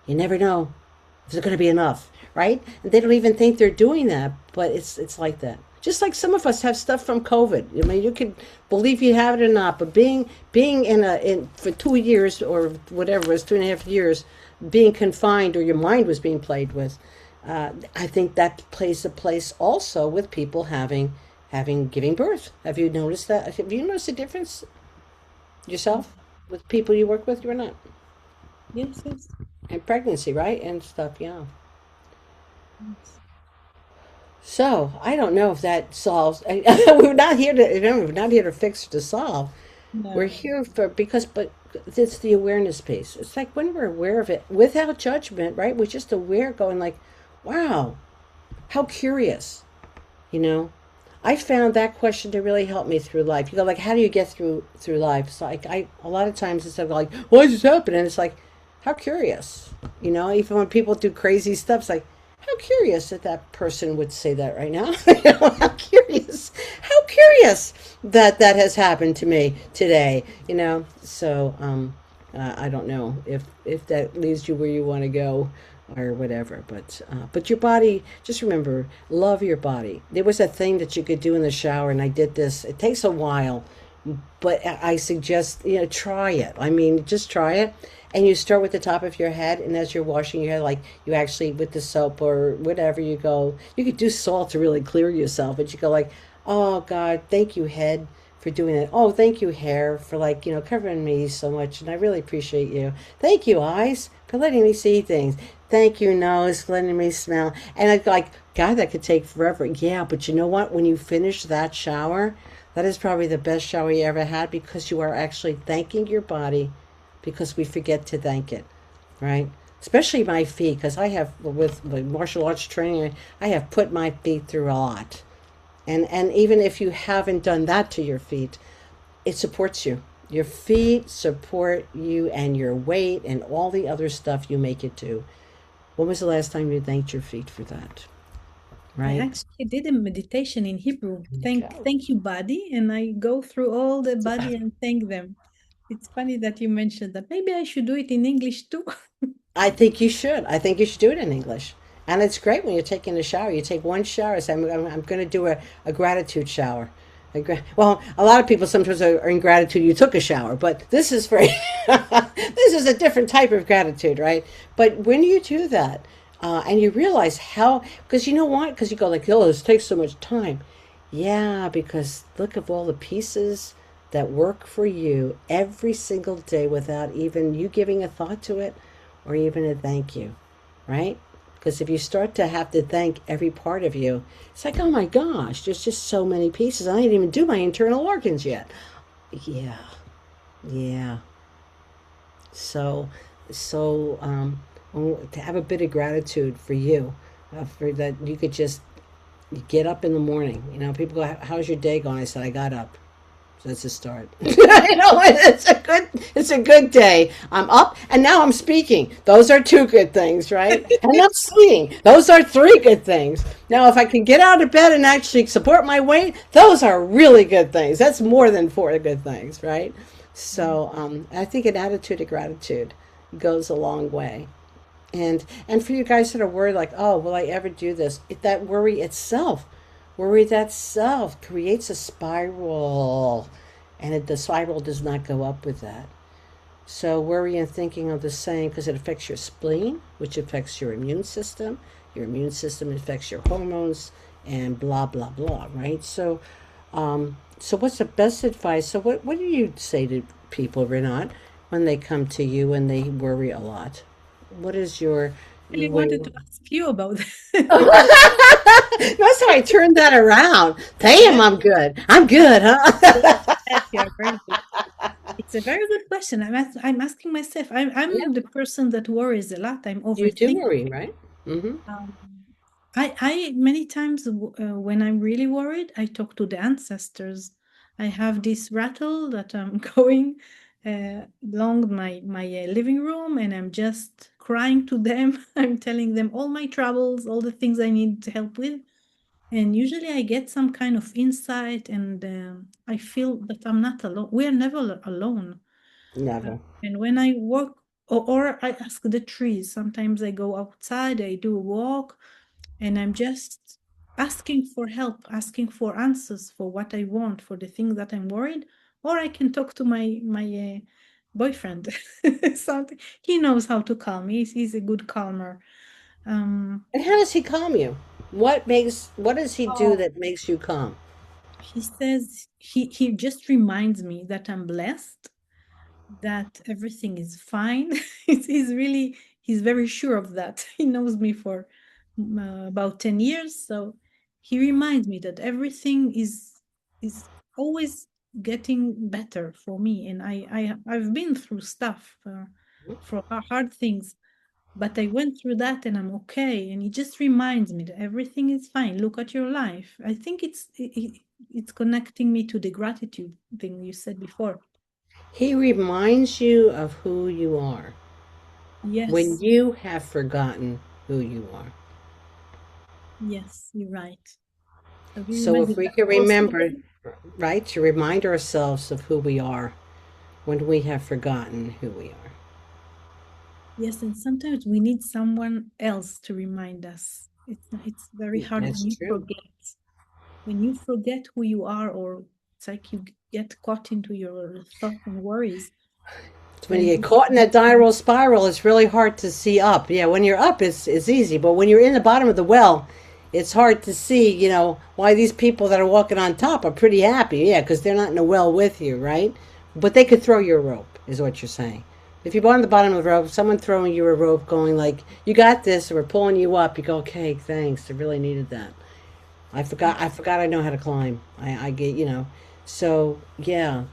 if there's going to be enough, right? And they don't even think they're doing that, but it's like that. Just like some of us have stuff from COVID. I mean, you can believe you have it or not, but being in for 2 years or whatever it was, 2.5 years, being confined or your mind was being played with, I think that plays a place also with people having giving birth. Have you noticed that? Have you noticed a difference yourself with people you work with? You're not, yes, yes, and pregnancy, right, and stuff. Yeah. yes. So I don't know if that solves. We're not here to. Remember, we're not here to fix or to solve. We're No. here for but it's the awareness piece. It's like when we're aware of it without judgment, right? We're just aware, going like, "Wow, how curious," you know. I found that question to really help me through life. You go like, "How do you get through life?" So I a lot of times instead of like, "Why is this happening?" It's like, "How curious," you know. Even when people do crazy stuff, it's like, how curious that that person would say that right now. How curious that that has happened to me today. So I don't know if that leads you where you want to go or whatever. But your body, just remember, love your body. There was a thing that you could do in the shower, and I did this. It takes a while, but I suggest try it. I mean, just try it, and you start with the top of your head, and as you're washing your hair, like you actually with the soap or whatever, you go. You could do salt to really clear yourself, but you go like, "Oh God, thank you, head." For doing it. Oh, thank you, hair, for covering me so much, and I really appreciate you. Thank you, eyes, for letting me see things. Thank you, nose, for letting me smell. And I like, God, that could take forever. Yeah, but you know what? When you finish that shower, that is probably the best shower you ever had because you are actually thanking your body because we forget to thank it, right? Especially my feet, because I have, with martial arts training, I have put my feet through a lot. And even if you haven't done that to your feet, it supports you. Your feet support you and your weight and all the other stuff you make it do. When was the last time you thanked your feet for that? I Right? actually did a meditation in Hebrew. Okay. Thank you, body, and I go through all the body and thank them. It's funny that you mentioned that. Maybe I should do it in English too. I think you should. I think you should do it in English. And it's great when you're taking a shower. You take one shower. Say, I'm going to do a gratitude shower. Well, a lot of people sometimes are in gratitude you took a shower, but this is for this is a different type of gratitude, right? But when you do that, and you realize how, because you know what? Because you go like, oh, this takes so much time. Yeah, because look at all the pieces that work for you every single day without even you giving a thought to it or even a thank you, right? Because if you start to have to thank every part of you, it's like, oh my gosh, there's just so many pieces. I didn't even do my internal organs yet. Yeah, yeah. So, so to have a bit of gratitude for you, for that you could just get up in the morning. People go, "How's your day going?" I said, "I got up." That's a start. It's a good day. I'm up and now I'm speaking. Those are two good things, right? And I'm seeing. Those are three good things. Now, if I can get out of bed and actually support my weight, those are really good things. That's more than four good things, right? So, I think an attitude of gratitude goes a long way. And for you guys that are worried, like, oh, will I ever do this? That worry that self creates a spiral, and the spiral does not go up with that. So worry and thinking are the same because it affects your spleen, which affects your immune system. Your immune system affects your hormones, and blah blah blah. Right? So what's the best advice? So what do you say to people, Renat, when they come to you and they worry a lot? What is your I way? wanted to ask you about that. That's how I turned that around. Damn, Yes, I'm good. I'm good, huh? yes, you are very good. It's a very good question. I'm asking myself. Yeah, I'm the person that worries a lot. I'm you do overthinking. worry, right? Mm-hmm. Um, I many times when I'm really worried, I talk to the ancestors. I have this rattle that I'm going along my living room, and I'm just crying to them. I'm telling them all my troubles, all the things I need help with, and usually I get some kind of insight, and I feel that I'm not alone. We are never alone. Never. And when I walk, or I ask the trees, sometimes I go outside, I do a walk, and I'm just asking for help, asking for answers for what I want, for the thing that I'm worried. Or I can talk to my boyfriend. Something he knows how to calm me. He's a good calmer. Um, And how does he calm you? What does he do oh, that makes you calm? he says he just reminds me that I'm blessed, that everything is fine. He's very sure of that. He knows me for about 10 years, so he reminds me that everything is always getting better for me. And I've been through stuff for hard things, but I went through that and I'm okay. And he just reminds me that everything is fine. Look at your life. I think it's connecting me to the gratitude thing you said before. He reminds you of who you are when Yes. you have forgotten who you are. Yes, you're right. So he So reminds me if we that can for remember, something. right, to remind ourselves of who we are when we have forgotten who we are. Yes, and sometimes we need someone else to remind us. It's very hard That's when you true. forget. When you forget who you are, or it's like you get caught into your thoughts and worries, When you then get caught in that spiral spiral, it's really hard to see up. Yeah, when you're up, it's easy, but when you're in the bottom of the well, it's hard to see. Why these people that are walking on top are pretty happy. Yeah, because they're not in the well with you, right? But they could throw you a rope, is what you're saying. If you're on the bottom of the rope, someone throwing you a rope, going like, "You got this," or we're pulling you up, you go, "Okay, thanks. I really needed that." I forgot. I forgot. I know how to climb. I get. So yeah.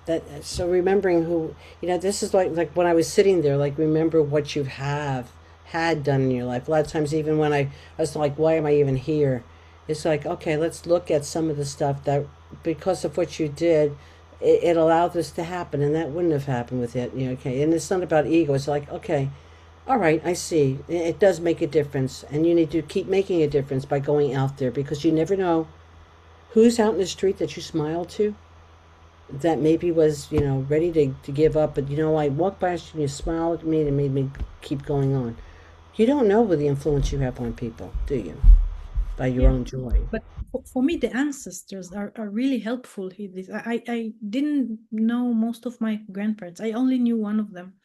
So remembering who. This is like when I was sitting there. Like remember what you have had done in your life. A lot of times, even when I was like, why am I even here? It's like, okay, let's look at some of the stuff that because of what you did, it allowed this to happen, and that wouldn't have happened with it. Okay, and it's not about ego. It's like, okay, all right, I see. It does make a difference, and you need to keep making a difference by going out there because you never know who's out in the street that you smile to that maybe was, ready to give up, but I walked past you and you smiled at me and it made me keep going on. You don't know what the influence you have on people, do you? By your yeah. own joy. But for me, the ancestors are really helpful in this. I didn't know most of my grandparents. I only knew one of them,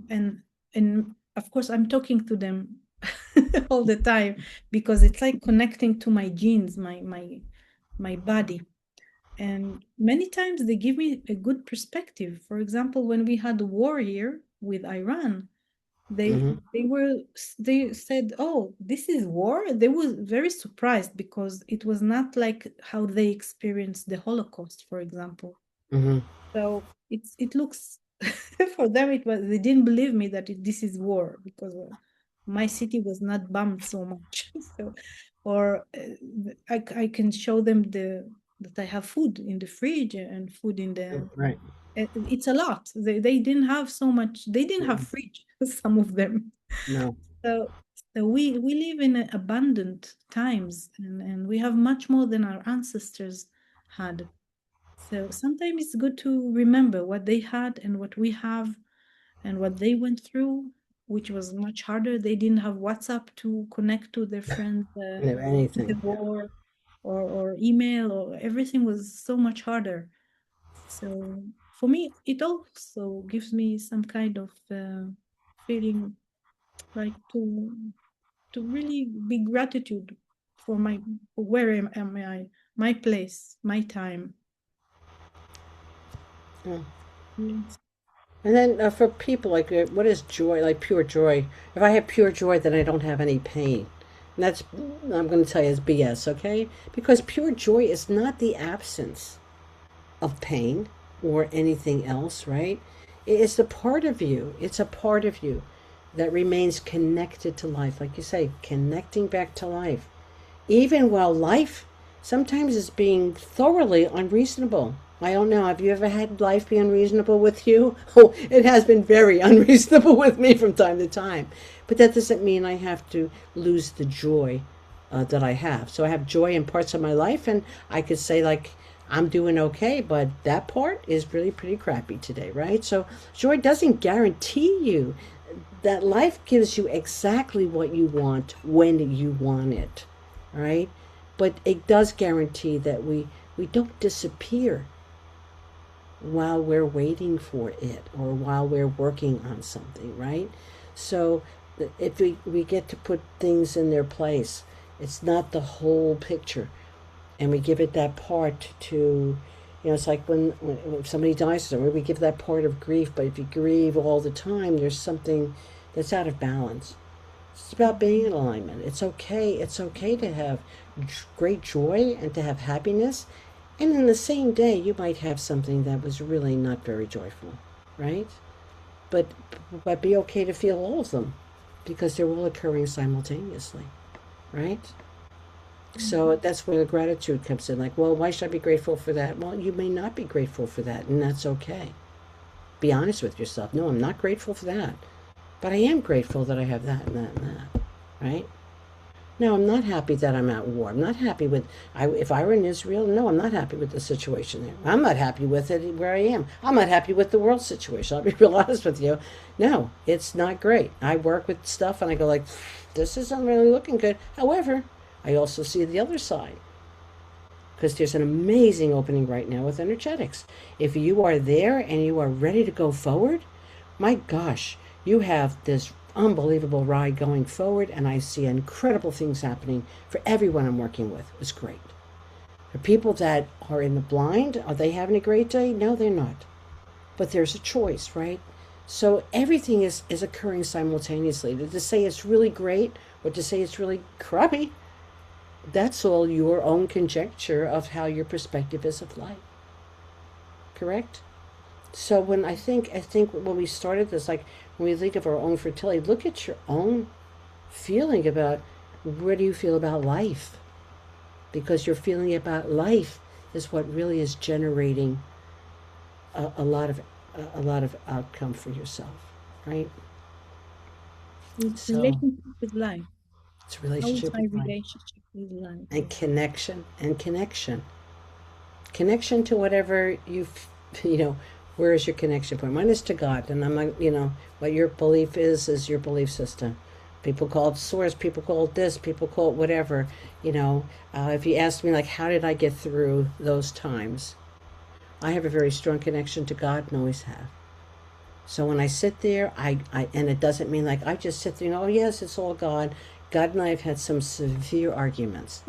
and and of course I'm talking to them all the time because it's like connecting to my genes, my body. And many times they give me a good perspective. For example, when we had a war here with Iran, they Mm-hmm. they said, "Oh, this is war." They was very surprised because it was not like how they experienced the Holocaust, for example. Mm-hmm. So it looks for them it was they didn't believe me that this is war because my city was not bombed so much. So, or I can show them that I have food in the fridge and food in the. Right. It's a lot. They didn't have so much. They didn't have fridge. Some of them. No. So, we live in abundant times, and we have much more than our ancestors had. So sometimes it's good to remember what they had and what we have and what they went through, which was much harder. They didn't have WhatsApp to connect to their friends No, in the anything. war, or email, or everything was so much harder. So for me, it also gives me some kind of feeling like to really be gratitude for my for where am I, my place, my time. Yeah. Yes. And then for people, like, what is joy? Like pure joy. If I have pure joy, then I don't have any pain. And that's, I'm going to tell you, is BS, okay? Because pure joy is not the absence of pain or anything else, right? It's a part of you. It's a part of you that remains connected to life. Like you say, connecting back to life. Even while life sometimes is being thoroughly unreasonable. I don't know. Have you ever had life be unreasonable with you? Oh, it has been very unreasonable with me from time to time. But that doesn't mean I have to lose the joy that I have. So I have joy in parts of my life, and I could say, like, I'm doing okay, but that part is really pretty crappy today, right? So joy doesn't guarantee you that life gives you exactly what you want when you want it, right? But it does guarantee that we don't disappear while we're waiting for it or while we're working on something, right? So if we get to put things in their place, it's not the whole picture, and we give it that part to, it's like when if somebody dies somewhere, we give that part of grief. But if you grieve all the time, there's something that's out of balance. It's about being in alignment. It's okay. It's okay to have great joy and to have happiness. And in the same day, you might have something that was really not very joyful, right? But but be okay to feel all of them because they're all occurring simultaneously, right? So Mhm. that's where the gratitude comes in. Like, well, why should I be grateful for that? Well, you may not be grateful for that, and that's okay. Be honest with yourself. No, I'm not grateful for that. But I am grateful that I have that and that and that, right? No, I'm not happy that I'm at war. I'm not happy with. If I were in Israel, no, I'm not happy with the situation there. I'm not happy with it where I am. I'm not happy with the world situation. I'll be real honest with you. No, it's not great. I work with stuff and I go like, this isn't really looking good. However, I also see the other side because there's an amazing opening right now with energetics. If you are there and you are ready to go forward, my gosh, you have this unbelievable ride going forward, and I see incredible things happening for everyone I'm working with. It's great. For people that are in the blind, are they having a great day? No, they're not. But there's a choice, right? So everything is occurring simultaneously. To say it's really great or to say it's really crappy, that's all your own conjecture of how your perspective is of life. Correct? So when I think when we started this, like when we think of our own fertility, look at your own feeling about where do you feel about life? Because your feeling about life is what really is generating a lot of a lot of outcome for yourself, right? It's So relationship with life. it's a How is relationship my with life relationship with life? and connection to whatever you know. Where is your connection point? Mine is to God, and I'm like, what your belief is your belief system. People call it source, people call it this, people call it whatever. If you ask me, like, how did I get through those times, I have a very strong connection to God and always have. So when I sit there, and it doesn't mean like I just sit there and, oh yes, it's all God. God and I have had some severe arguments.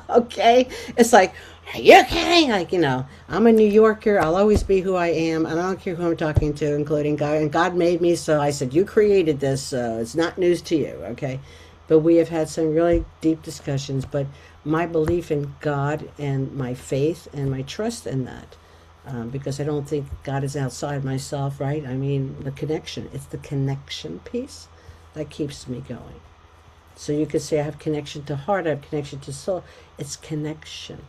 Okay? It's like, are you kidding? Like, I'm a New Yorker. I'll always be who I am, and I don't care who I'm talking to, including God. And God made me, so I said, you created this, so it's not news to you, okay? But we have had some really deep discussions. But my belief in God and my faith and my trust in that, because I don't think God is outside myself, right? I mean, the connection. It's the connection piece that keeps me going. So you could say I have connection to heart, I have connection to soul. It's connection.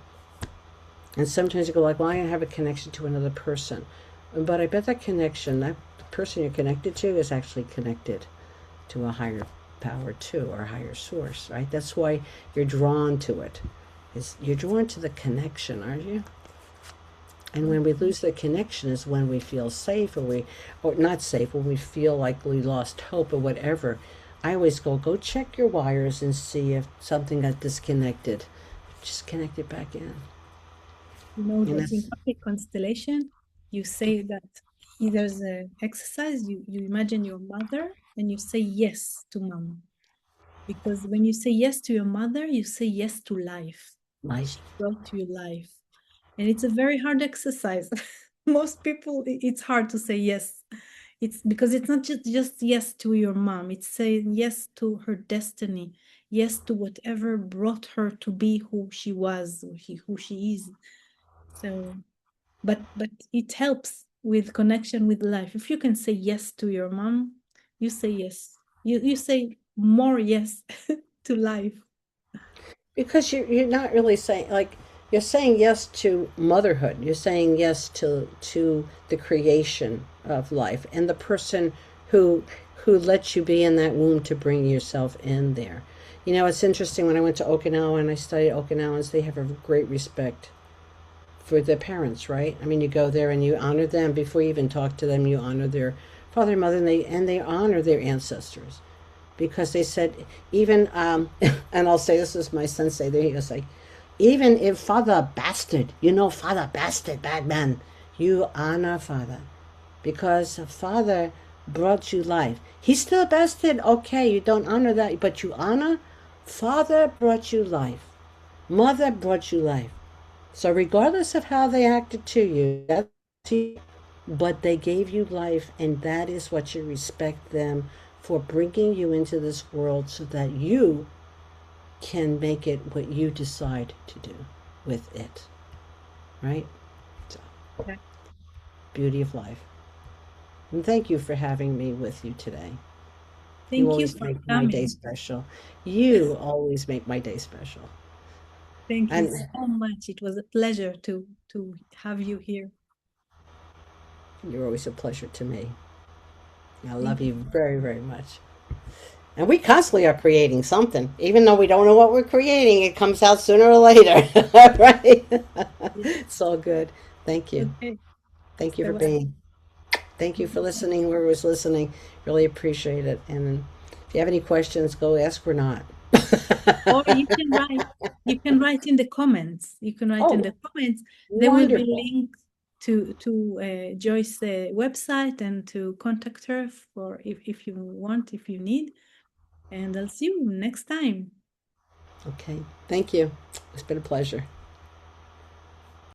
And sometimes you go like, well, I have a connection to another person. But I bet that connection, that person you're connected to is actually connected to a higher power too, or a higher source, right? That's why you're drawn to it. Is you're drawn to the connection, aren't you? And when we lose the connection is when we feel safe, or not safe, when we feel like we lost hope or whatever. I always go check your wires and see if something got disconnected. Just connect it back in. You know And that in that's Catholic constellation, you say that there's an exercise, you imagine your mother and you say yes to mom. Because when you say yes to your mother, you say yes to life. life. She brought you life. And it's a very hard exercise. Most people, it's hard to say yes. It's because it's not just yes to your mom, it's saying yes to her destiny, yes to whatever brought her to be who she was, who she is. So, but it helps with connection with life. If you can say yes to your mom, you say yes. You say more yes to life. Because you're not really saying, like, you're saying yes to motherhood. You're saying yes to the creation of life and the person who who lets you be in that womb to bring yourself in there. You know, it's interesting when I went to Okinawa and I studied Okinawans, they have a great respect for their parents, right? I mean, you go there and you honor them before you even talk to them. You honor their father and mother, and they honor their ancestors because they said even and I'll say this is my sensei. There he goes like, even if father bastard, you know, father bastard, bad man, you honor father because father brought you life. He's still a bastard. Okay, you don't honor that, but you honor father brought you life. Mother brought you life. So regardless of how they acted to you, but they gave you life, and that is what you respect them for bringing you into this world so that you can make it what you decide to do with it. Right? So, Yeah. beauty of life. And thank you for having me with you today. You Thank you always for make my day coming. special. You always make my day special. Thank you And so much. It was a pleasure to have you here. you're always a pleasure to me. I love Thank you. you very, very much. And we constantly are creating something. Even though we don't know what we're creating, it comes out sooner or later. Right? It's all good. Thank you. Okay. Thank you So for being. Thank you for listening. Whoever was listening, really appreciate it. And if you have any questions, go ask Renat. or you can write in the comments. You can write in Oh, the comments. There will be wonderful. links to Joyce's website and to contact her for if you want, if you need. And I'll see you next time. Okay. Thank you. It's been a pleasure.